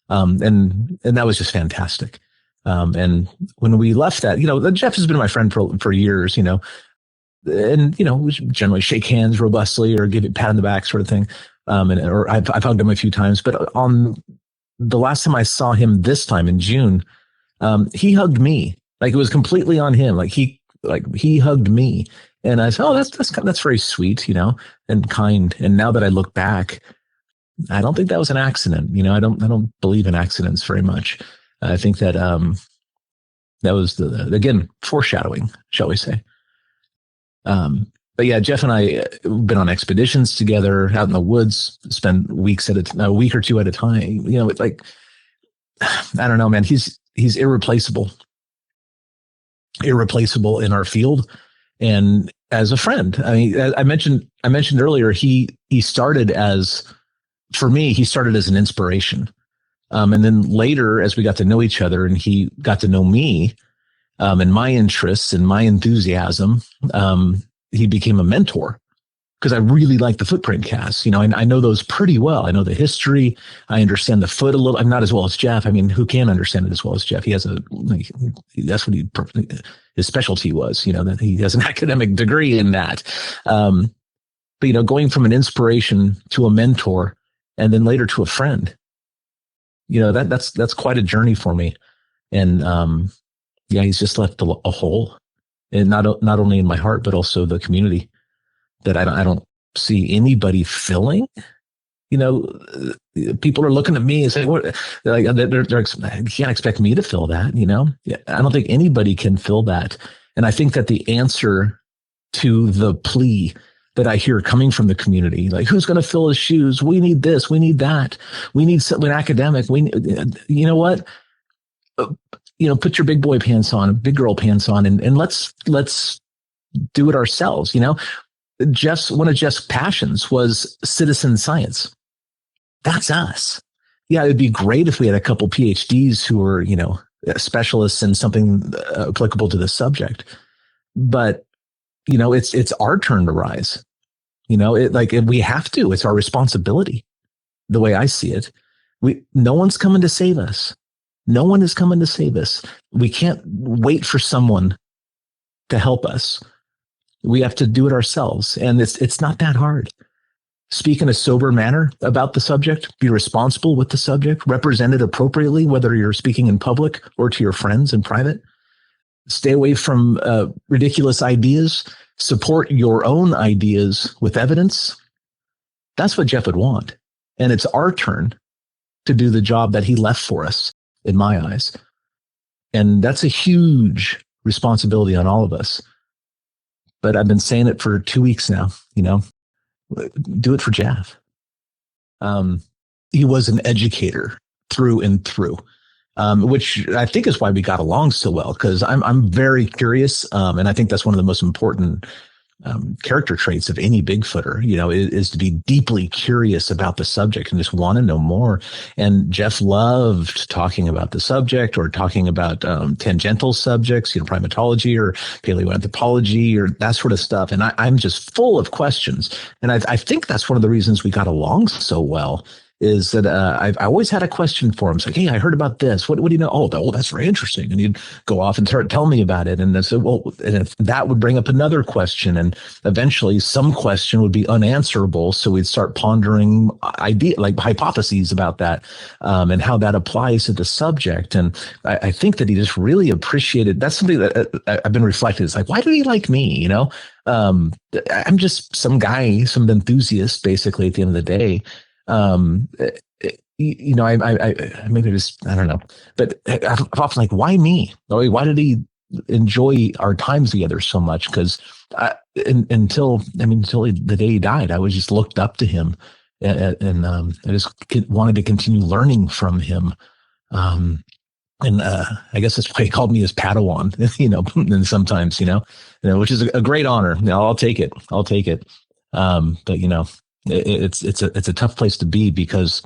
And that was just fantastic. And when we left that, Jeff has been my friend for years, and, we generally shake hands robustly or give it a pat on the back sort of thing. Or I've hugged him a few times, but on the last time I saw him this time in June, he hugged me. Like, it was completely on him. He hugged me. And I said, "Oh, that's very sweet, and kind." And now that I look back, I don't think that was an accident. I don't believe in accidents very much. I think that that was again foreshadowing, shall we say? But yeah, Jeff and I have been on expeditions together out in the woods, spend weeks a week or two at a time. It's like, I don't know, man. He's irreplaceable in our field. And as a friend, I mean, I mentioned earlier, he started as an inspiration. And then later, as we got to know each other and he got to know me, and my interests and my enthusiasm, he became a mentor because I really like the footprint casts. I know those pretty well. I know the history. I understand the foot a little. I'm not as well as Jeff. I mean, who can understand it as well as Jeff? He has that's what his specialty was, that he has an academic degree in that. But, going from an inspiration to a mentor and then later to a friend, that's quite a journey for me. And, he's just left a hole, and not only in my heart, but also the community that I don't see anybody filling. People are looking at me and saying, "What?" You can't expect me to fill that. I don't think anybody can fill that. And I think that the answer to the plea that I hear coming from the community, like, who's going to fill his shoes? We need this. We need that. We need something academic. You know what? Put your big boy pants on, big girl pants on, and let's do it ourselves. One of Jeff's passions was citizen science. That's us. Yeah, it'd be great if we had a couple PhDs who were, specialists in something applicable to the subject. But, it's our turn to rise. We have to. It's our responsibility. The way I see it, no one's coming to save us. No one is coming to save us. We can't wait for someone to help us. We have to do it ourselves, and it's not that hard. Speak in a sober manner about the subject, be responsible with the subject, represent it appropriately, whether you're speaking in public or to your friends in private. Stay away from ridiculous ideas. Support your own ideas with evidence. That's what Jeff would want. And it's our turn to do the job that he left for us, in my eyes. And that's a huge responsibility on all of us. But I've been saying it for 2 weeks now, do it for Jeff. He was an educator through and through, which I think is why we got along so well, because I'm very curious. And I think that's one of the most important character traits of any Bigfooter, is to be deeply curious about the subject and just want to know more. And Jeff loved talking about the subject or talking about tangential subjects, primatology or paleoanthropology or that sort of stuff. And I'm just full of questions. And I think that's one of the reasons we got along so well. Is that I always had a question for him. It's like, hey, I heard about this. What do you know? Oh, that's very interesting. And he'd go off and start telling me about it. And I said, and if that would bring up another question. And eventually some question would be unanswerable. So we'd start pondering hypotheses about that and how that applies to the subject. And I think that he just really appreciated, that's something that I've been reflecting. It's like, why did he like me? I'm just some guy, some enthusiast, basically, at the end of the day. I maybe just, I don't know, but I'm often like, why me? Why did he enjoy our times together so much? Because until the day he died, I was just looked up to him, and I just wanted to continue learning from him. And I guess that's why he called me his Padawan, and sometimes, which is a great honor. I'll take it. But it's a tough place to be because,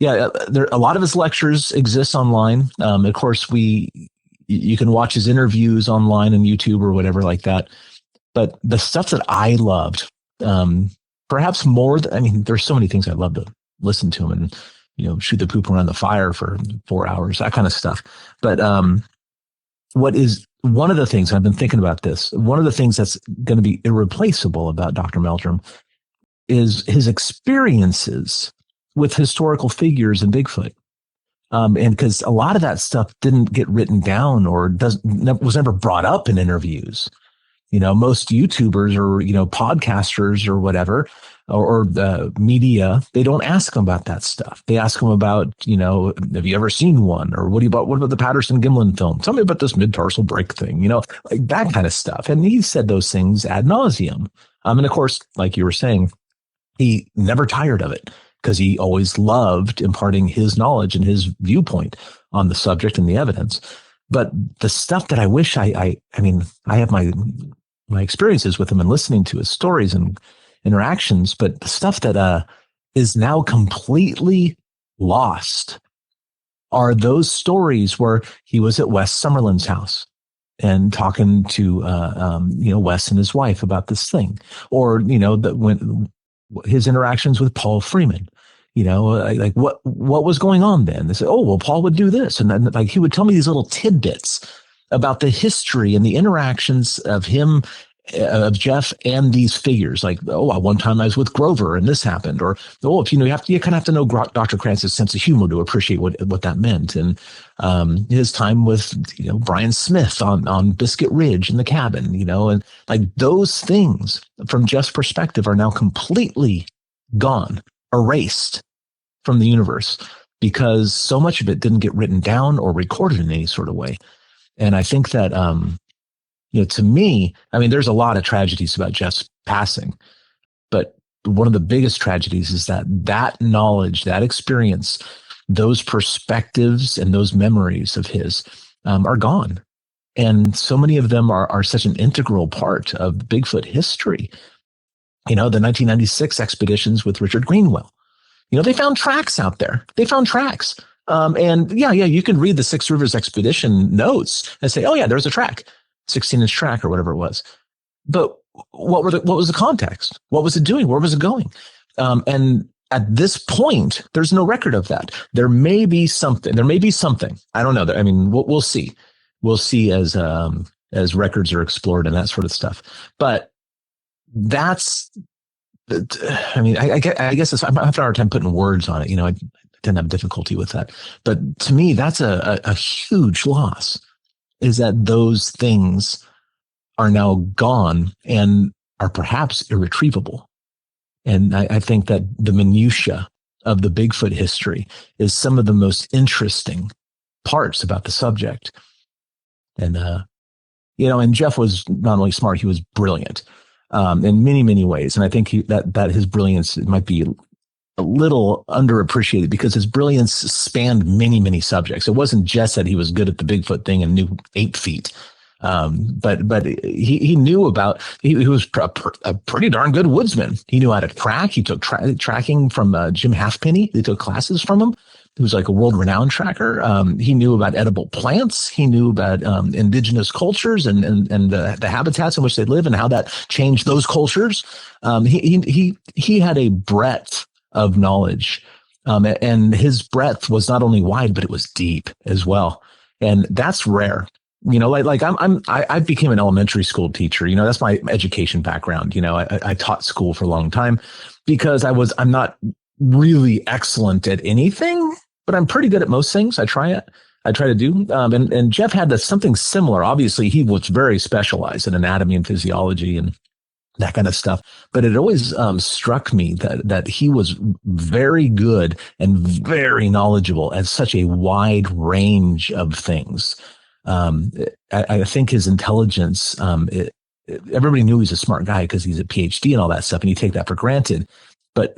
there a lot of his lectures exist online. Of course, you can watch his interviews online on YouTube or whatever like that. But the stuff that I loved, perhaps more, there's so many things I love to listen to him and, shoot the poop around the fire for 4 hours, that kind of stuff. But what is one of the things, I've been thinking about this, one of the things that's going to be irreplaceable about Dr. Meldrum is his experiences with historical figures in Bigfoot. And because a lot of that stuff didn't get written down or was never brought up in interviews. Most YouTubers or, podcasters or whatever, or the media, they don't ask them about that stuff. They ask them about, have you ever seen one? Or what about the Patterson-Gimlin film? Tell me about this mid-tarsal break thing, like that kind of stuff. And he said those things ad nauseum. And of course, like you were saying, he never tired of it because he always loved imparting his knowledge and his viewpoint on the subject and the evidence. But the stuff that I wish I have my experiences with him and listening to his stories and interactions, but the stuff that is now completely lost are those stories where he was at Wes Summerlin's house and talking to Wes and his wife about this thing, or when his interactions with Paul Freeman, like what was going on then? They said, oh, well, Paul would do this. And then like he would tell me these little tidbits about the history and the interactions of him, of Jeff and these figures. Like, oh, one time I was with Grover and this happened. Or, oh, if you kind of have to know Dr. Kranz's sense of humor to appreciate what that meant. And his time with, Brian Smith on Biscuit Ridge in the cabin, and like those things from Jeff's perspective are now completely gone, erased from the universe because so much of it didn't get written down or recorded in any sort of way. And I think that, to me, there's a lot of tragedies about Jeff's passing, but one of the biggest tragedies is that knowledge, that experience, those perspectives and those memories of his are gone. And so many of them are such an integral part of Bigfoot history. The 1996 expeditions with Richard Greenwell, they found tracks out there. They found tracks. And you can read the Six Rivers expedition notes and say, oh yeah, there's a track, 16-inch track or whatever it was. But what was the context? What was it doing? Where was it going? And at this point, there's no record of that. There may be something. I don't know. We'll see. We'll see as records are explored and that sort of stuff. But that's, I guess I'm having a hard time putting words on it. I tend to have difficulty with that. But to me, that's a huge loss, is that those things are now gone and are perhaps irretrievable. And I think that the minutia of the Bigfoot history is some of the most interesting parts about the subject. And, and Jeff was not only smart, he was brilliant in many, many ways. And I think that his brilliance might be a little underappreciated because his brilliance spanned many, many subjects. It wasn't just that he was good at the Bigfoot thing and knew 8 feet. But he knew about, he was a pretty darn good woodsman. He knew how to track. He took tracking from Jim Halfpenny. They took classes from him. He was like a world-renowned tracker. He knew about edible plants. He knew about indigenous cultures and the habitats in which they live and how that changed those cultures. He had a breadth of knowledge, and his breadth was not only wide, but it was deep as well. And that's rare. I became an elementary school teacher. That's my education background. I taught school for a long time because I'm not really excellent at anything, but I'm pretty good at most things. I try to do. And Jeff had something similar. Obviously, he was very specialized in anatomy and physiology and that kind of stuff. But it always struck me that he was very good and very knowledgeable at such a wide range of things. I think his intelligence, everybody knew he's a smart guy because he's a PhD and all that stuff, and you take that for granted. But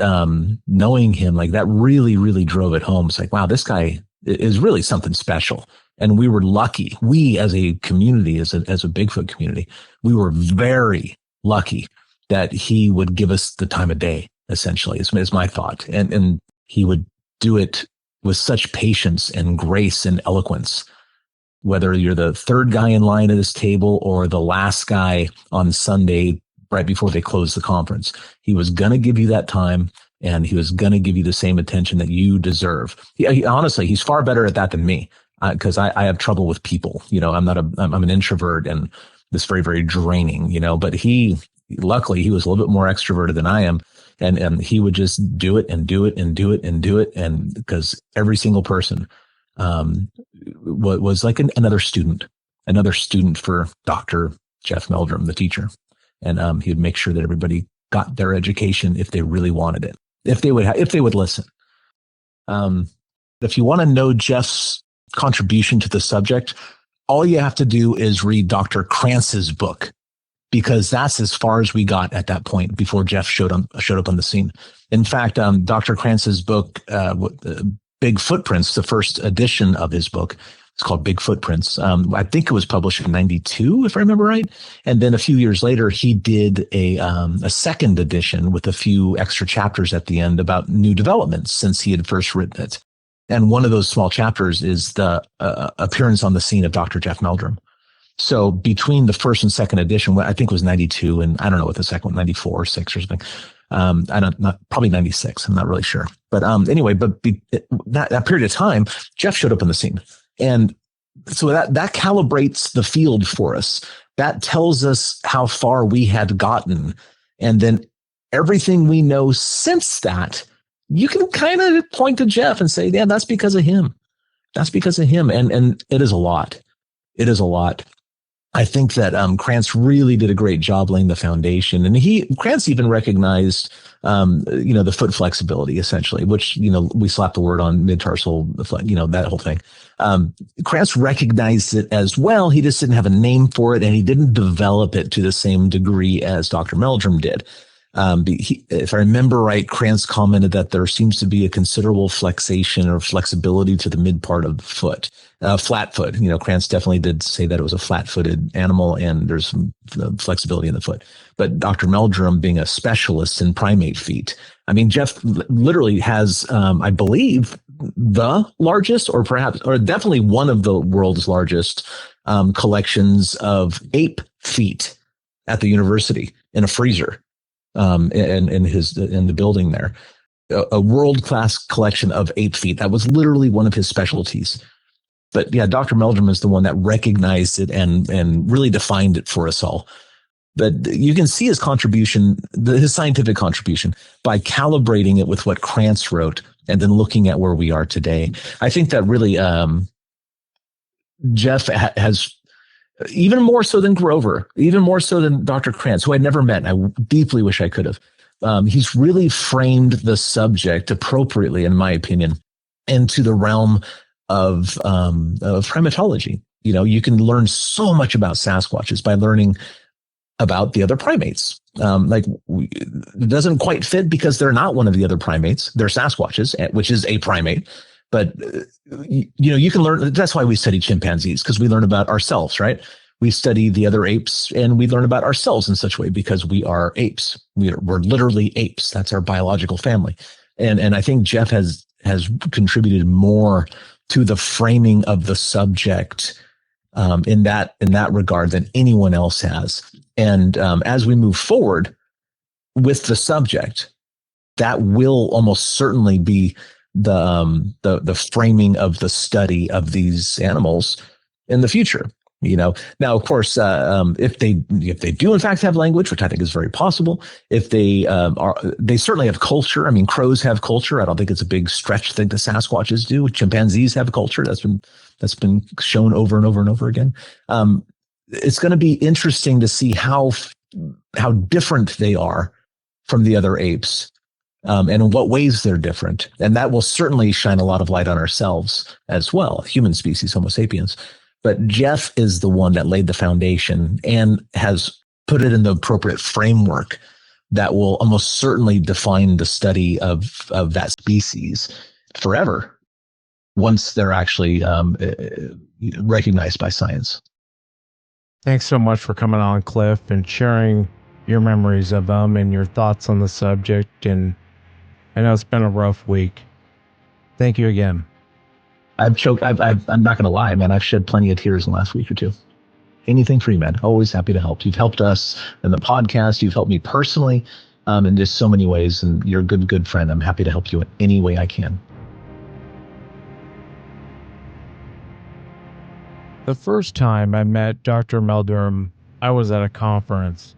knowing him, like, that really, really drove it home. It's like, wow, this guy is really something special. And we were lucky. We as a community, as a Bigfoot community, we were very lucky that he would give us the time of day, essentially, is my thought. And he would do it with such patience and grace and eloquence. Whether you're the third guy in line at his table or the last guy on Sunday right before they closed the conference, he was going to give you that time, and he was going to give you the same attention that you deserve. Honestly, he's far better at that than me, because I have trouble with people. I'm an introvert, and this very, very draining, but luckily he was a little bit more extroverted than I am. And he would just do it and do it and do it and do it. And because every single person was like another student for Dr. Jeff Meldrum, the teacher. And he would make sure that everybody got their education if they really wanted it, if they would listen. If you want to know Jeff's contribution to the subject, all you have to do is read Dr. Krantz's book, because that's as far as we got at that point before Jeff showed up on the scene. In fact, Dr. Krantz's book, Big Footprints, the first edition of his book, it's called Big Footprints. I think it was published in 92, if I remember right. And then a few years later, he did a second edition with a few extra chapters at the end about new developments since he had first written it. And one of those small chapters is the appearance on the scene of Dr. Jeff Meldrum. So between the first and second edition, I think it was 92, and I don't know what the second one, 94 or 6 or something. Probably 96. I'm not really sure. But anyway, that period of time, Jeff showed up on the scene. And so that calibrates the field for us. That tells us how far we had gotten. And then everything we know since that, you can kind of point to Jeff and say, yeah, that's because of him. That's because of him. And it is a lot. It is a lot. I think that Krantz really did a great job laying the foundation, and Krantz even recognized, the foot flexibility, essentially, which we slapped the word on mid-tarsal, that whole thing. Krantz recognized it as well. He just didn't have a name for it, and he didn't develop it to the same degree as Dr. Meldrum did. If I remember right, Krantz commented that there seems to be a considerable flexation or flexibility to the mid part of the foot, flat foot. Krantz definitely did say that it was a flat-footed animal, and there's some flexibility in the foot. But Dr. Meldrum, being a specialist in primate feet, I mean, Jeff literally has, I believe, the largest, or definitely one of the world's largest collections of ape feet at the university in a freezer. In the building there, a world-class collection of ape feet. That was literally one of his specialties. But yeah, Dr. Meldrum is the one that recognized it and really defined it for us all. But you can see his contribution, his scientific contribution, by calibrating it with what Krantz wrote and then looking at where we are today. I think that really Jeff has, even more so than Grover, even more so than Dr. Krantz, who I'd never met. I deeply wish I could have. He's really framed the subject appropriately, in my opinion, into the realm of primatology. You can learn so much about Sasquatches by learning about the other primates. It doesn't quite fit because they're not one of the other primates. They're Sasquatches, which is a primate. But, you can learn. That's why we study chimpanzees, because we learn about ourselves, right? We study the other apes and we learn about ourselves in such a way because we are apes. We're literally apes. That's our biological family. And I think Jeff has contributed more to the framing of the subject in that regard than anyone else has. And as we move forward with the subject, that will almost certainly be the framing of the study of these animals in the future. Now, of course, if they do in fact have language, which I think is very possible, if they they certainly have culture. I mean, crows have culture. I don't think it's a big stretch to think the Sasquatches do. Chimpanzees have culture. That's been shown over and over and over again. It's going to be interesting to see how different they are from the other apes, and in what ways they're different. And that will certainly shine a lot of light on ourselves as well, human species, Homo sapiens. But Jeff is the one that laid the foundation and has put it in the appropriate framework that will almost certainly define the study of that species forever once they're actually recognized by science. Thanks so much for coming on, Cliff, and sharing your memories of them and your thoughts on the subject. And I know it's been a rough week. Thank you again. I've choked. I'm not going to lie, man. I've shed plenty of tears in the last week or two. Anything for you, man. Always happy to help. You've helped us in the podcast. You've helped me personally, in just so many ways. And you're a good friend. I'm happy to help you in any way I can. The first time I met Dr. Meldrum, I was at a conference,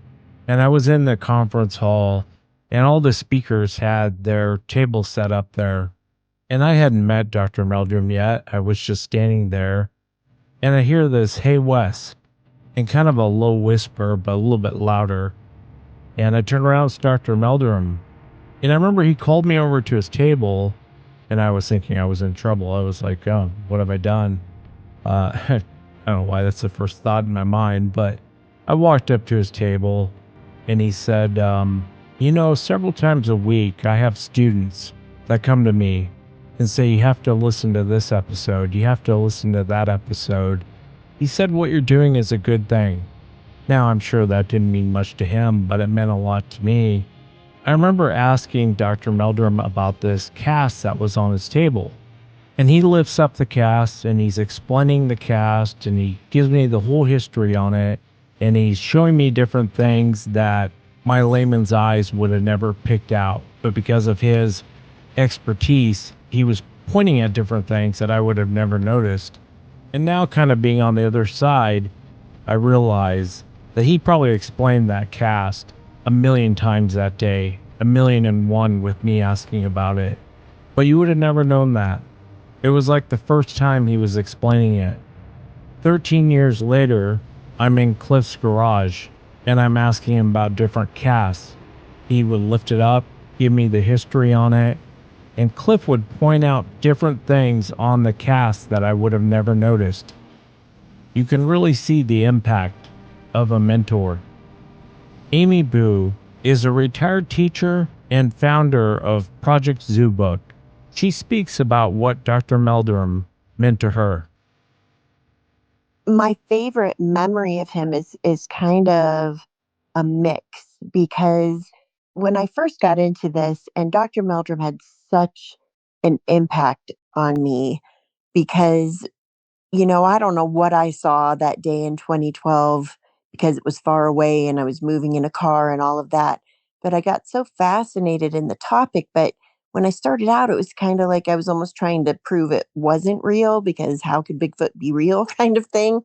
and I was in the conference hall, and all the speakers had their table set up there. And I hadn't met Dr. Meldrum yet. I was just standing there, and I hear this, "Hey, Wes," in kind of a low whisper, but a little bit louder. And I turn around, it's Dr. Meldrum. And I remember he called me over to his table, and I was thinking I was in trouble. I was like, oh, what have I done? I don't know why that's the first thought in my mind, but I walked up to his table, and he said, several times a week I have students that come to me and say, you have to listen to this episode. You have to listen to that episode. He said, what you're doing is a good thing. Now, I'm sure that didn't mean much to him, but it meant a lot to me. I remember asking Dr. Meldrum about this cast that was on his table. And he lifts up the cast and he's explaining the cast and he gives me the whole history on it. And he's showing me different things that my layman's eyes would have never picked out. But because of his expertise, he was pointing at different things that I would have never noticed. And now, kind of being on the other side, I realize that he probably explained that cast 1,000,000 times that day, 1,000,001 with me asking about it. But you would have never known that. It was like the first time he was explaining it. 13 years later, I'm in Cliff's garage, and I'm asking him about different casts. He would lift it up, give me the history on it, and Cliff would point out different things on the cast that I would have never noticed. You can really see the impact of a mentor. Amy Boo is a retired teacher and founder of Project Zoo Book. She speaks about what Dr. Meldrum meant to her. My favorite memory of him is kind of a mix, because when I first got into this, and Dr. Meldrum had such an impact on me, because, I don't know what I saw that day in 2012 because it was far away and I was moving in a car and all of that. But I got so fascinated in the topic. But when I started out, it was kind of like I was almost trying to prove it wasn't real, because how could Bigfoot be real, kind of thing.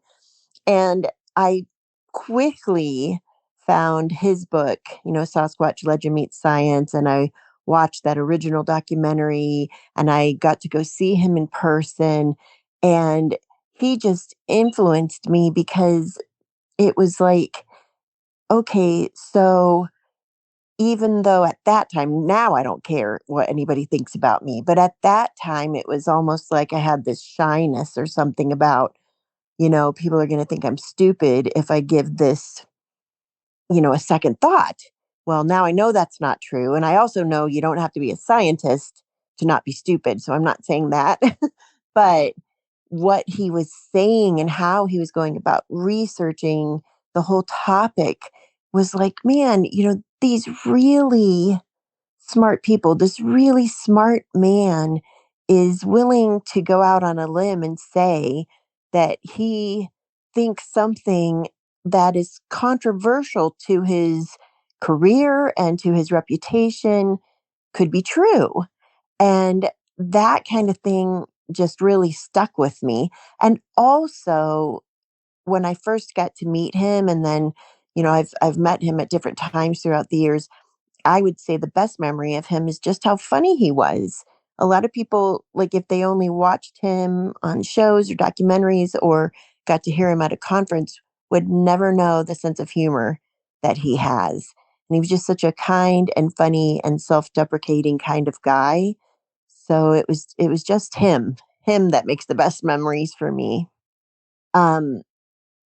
And I quickly found his book, Sasquatch Legend Meets Science, and I watched that original documentary, and I got to go see him in person. And he just influenced me, because it was like, okay, so even though at that time, now I don't care what anybody thinks about me, but at that time, it was almost like I had this shyness or something about, people are going to think I'm stupid if I give this, a second thought. Well, now I know that's not true. And I also know you don't have to be a scientist to not be stupid. So I'm not saying that. But what he was saying and how he was going about researching the whole topic was like, man, these really smart people, this really smart man is willing to go out on a limb and say that he thinks something that is controversial to his career and to his reputation could be true. And that kind of thing just really stuck with me. And also, when I first got to meet him, and then, I've met him at different times throughout the years, I would say the best memory of him is just how funny he was. A lot of people, like if they only watched him on shows or documentaries or got to hear him at a conference, would never know the sense of humor that he has. And he was just such a kind and funny and self-deprecating kind of guy. So it was just him that makes the best memories for me. Um,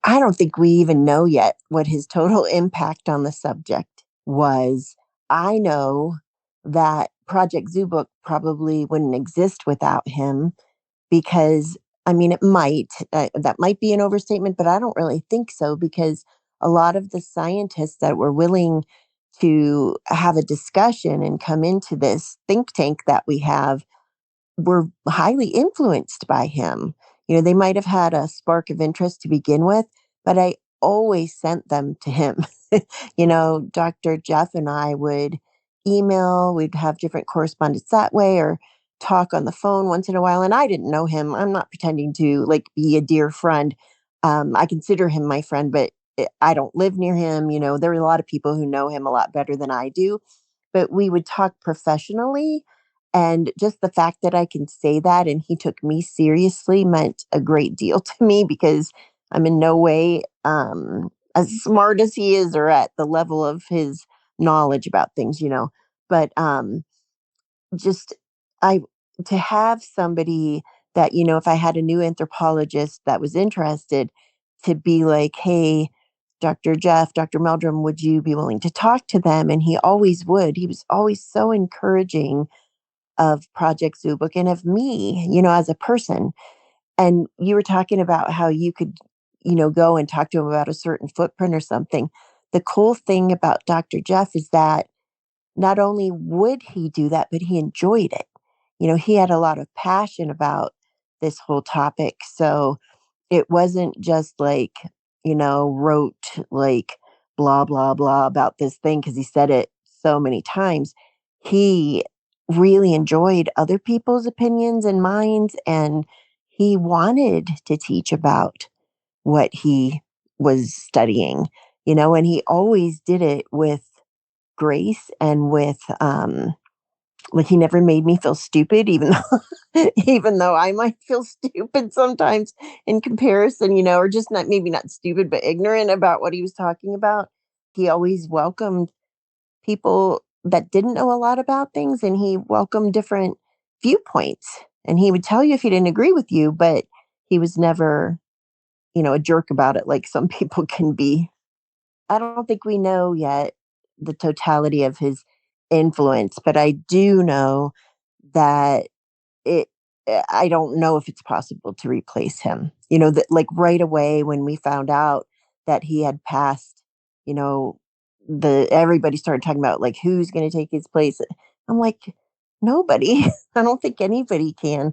I don't think we even know yet what his total impact on the subject was. I know that Project Zoo Book probably wouldn't exist without him because, I mean, it might. That might be an overstatement, but I don't really think so because a lot of the scientists that were willing to have a discussion and come into this think tank that we have were highly influenced by him. They might have had a spark of interest to begin with, but I always sent them to him. Dr. Jeff and I would email, we'd have different correspondence that way or talk on the phone once in a while. And I didn't know him. I'm not pretending to like be a dear friend. I consider him my friend, but I don't live near him. There are a lot of people who know him a lot better than I do, but we would talk professionally, and just the fact that I can say that and he took me seriously meant a great deal to me because I'm in no way as smart as he is or at the level of his knowledge about things. But just I to have somebody that, if I had a new anthropologist that was interested to be like, hey, Dr. Jeff, Dr. Meldrum, would you be willing to talk to them? And he always would. He was always so encouraging of Project Zoo Book and of me, as a person. And you were talking about how you could, go and talk to him about a certain footprint or something. The cool thing about Dr. Jeff is that not only would he do that, but he enjoyed it. He had a lot of passion about this whole topic. So it wasn't just like, wrote like blah, blah, blah about this thing because he said it so many times. He really enjoyed other people's opinions and minds, and he wanted to teach about what he was studying, and he always did it with grace and with like he never made me feel stupid, even though even though I might feel stupid sometimes in comparison, or just not maybe not stupid, but ignorant about what he was talking about. He always welcomed people that didn't know a lot about things, and he welcomed different viewpoints. And he would tell you if he didn't agree with you, but he was never, a jerk about it like some people can be. I don't think we know yet the totality of his influence, but I do know that it I don't know if it's possible to replace him. That like right away when we found out that he had passed, you know, the everybody started talking about like who's going to take his place. I'm like, nobody. I don't think anybody can.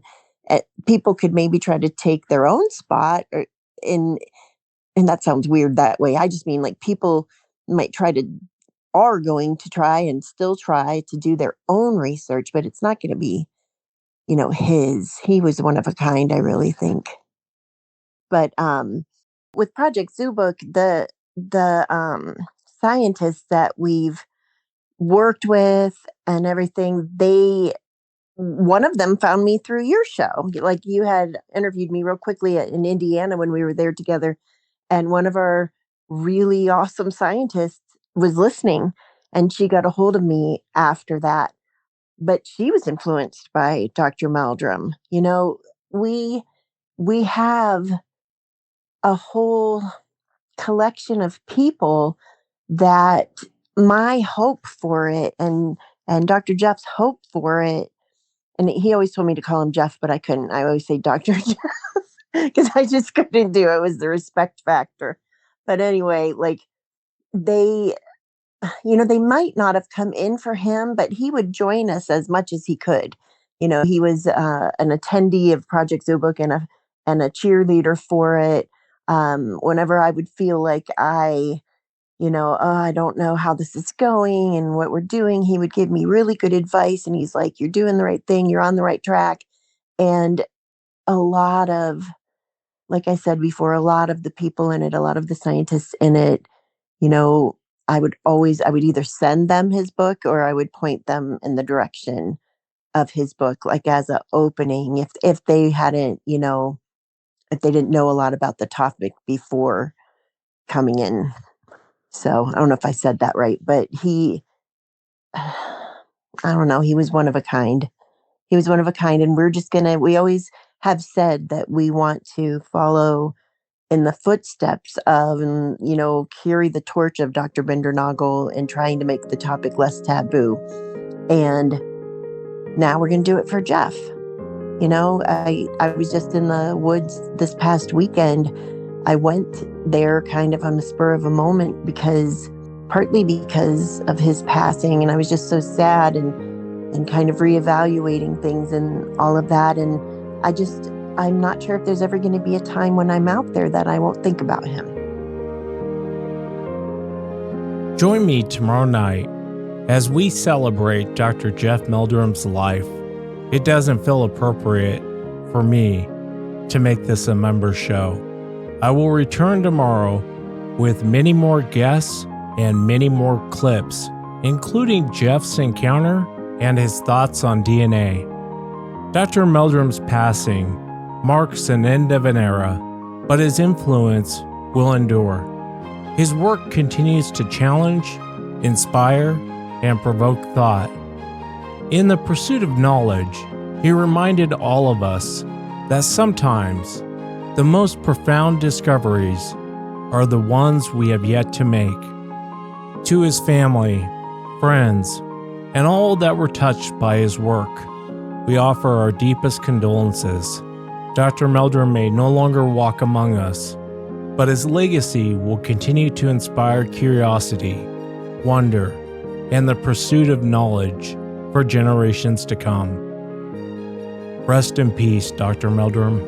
People could maybe try to take their own spot or in and that sounds weird that way. I just mean like people might try to are going to try and still try to do their own research, but it's not going to be, his. He was one of a kind, I really think. But with Project Zoo Book, the scientists that we've worked with and everything, they one of them found me through your show. Like you had interviewed me real quickly in Indiana when we were there together, and one of our really awesome scientists was listening, and she got a hold of me after that. But she was influenced by Dr. Meldrum. We have a whole collection of people that my hope for it and Dr. Jeff's hope for it, and he always told me to call him Jeff, but I couldn't. I always say Dr. Jeff because I just couldn't do it. It was the respect factor. But anyway, like they, they might not have come in for him, but he would join us as much as he could. He was an attendee of Project Zoobook and a cheerleader for it. Whenever I would feel like I don't know how this is going and what we're doing, he would give me really good advice. And he's like, you're doing the right thing. You're on the right track. And a lot of, like I said before, a lot of the people in it, a lot of the scientists in it, I would either send them his book or I would point them in the direction of his book, like as an opening, if they hadn't, if they didn't know a lot about the topic before coming in. So I don't know if I said that right, but I don't know, he was one of a kind. He was one of a kind. And we always have said that we want to follow in the footsteps of and, carry the torch of Dr. Bindernagel in trying to make the topic less taboo. And now we're going to do it for Jeff. I was just in the woods this past weekend. I went there kind of on the spur of a moment partly because of his passing. And I was just so sad and kind of reevaluating things and all of that. And I'm not sure if there's ever going to be a time when I'm out there that I won't think about him. Join me tomorrow night as we celebrate Dr. Jeff Meldrum's life. It doesn't feel appropriate for me to make this a member show. I will return tomorrow with many more guests and many more clips, including Jeff's encounter and his thoughts on DNA. Dr. Meldrum's passing marks an end of an era, but his influence will endure. His work continues to challenge, inspire, and provoke thought. In the pursuit of knowledge, he reminded all of us that sometimes the most profound discoveries are the ones we have yet to make. To his family, friends, and all that were touched by his work, we offer our deepest condolences. Dr. Meldrum may no longer walk among us, but his legacy will continue to inspire curiosity, wonder, and the pursuit of knowledge for generations to come. Rest in peace, Dr. Meldrum.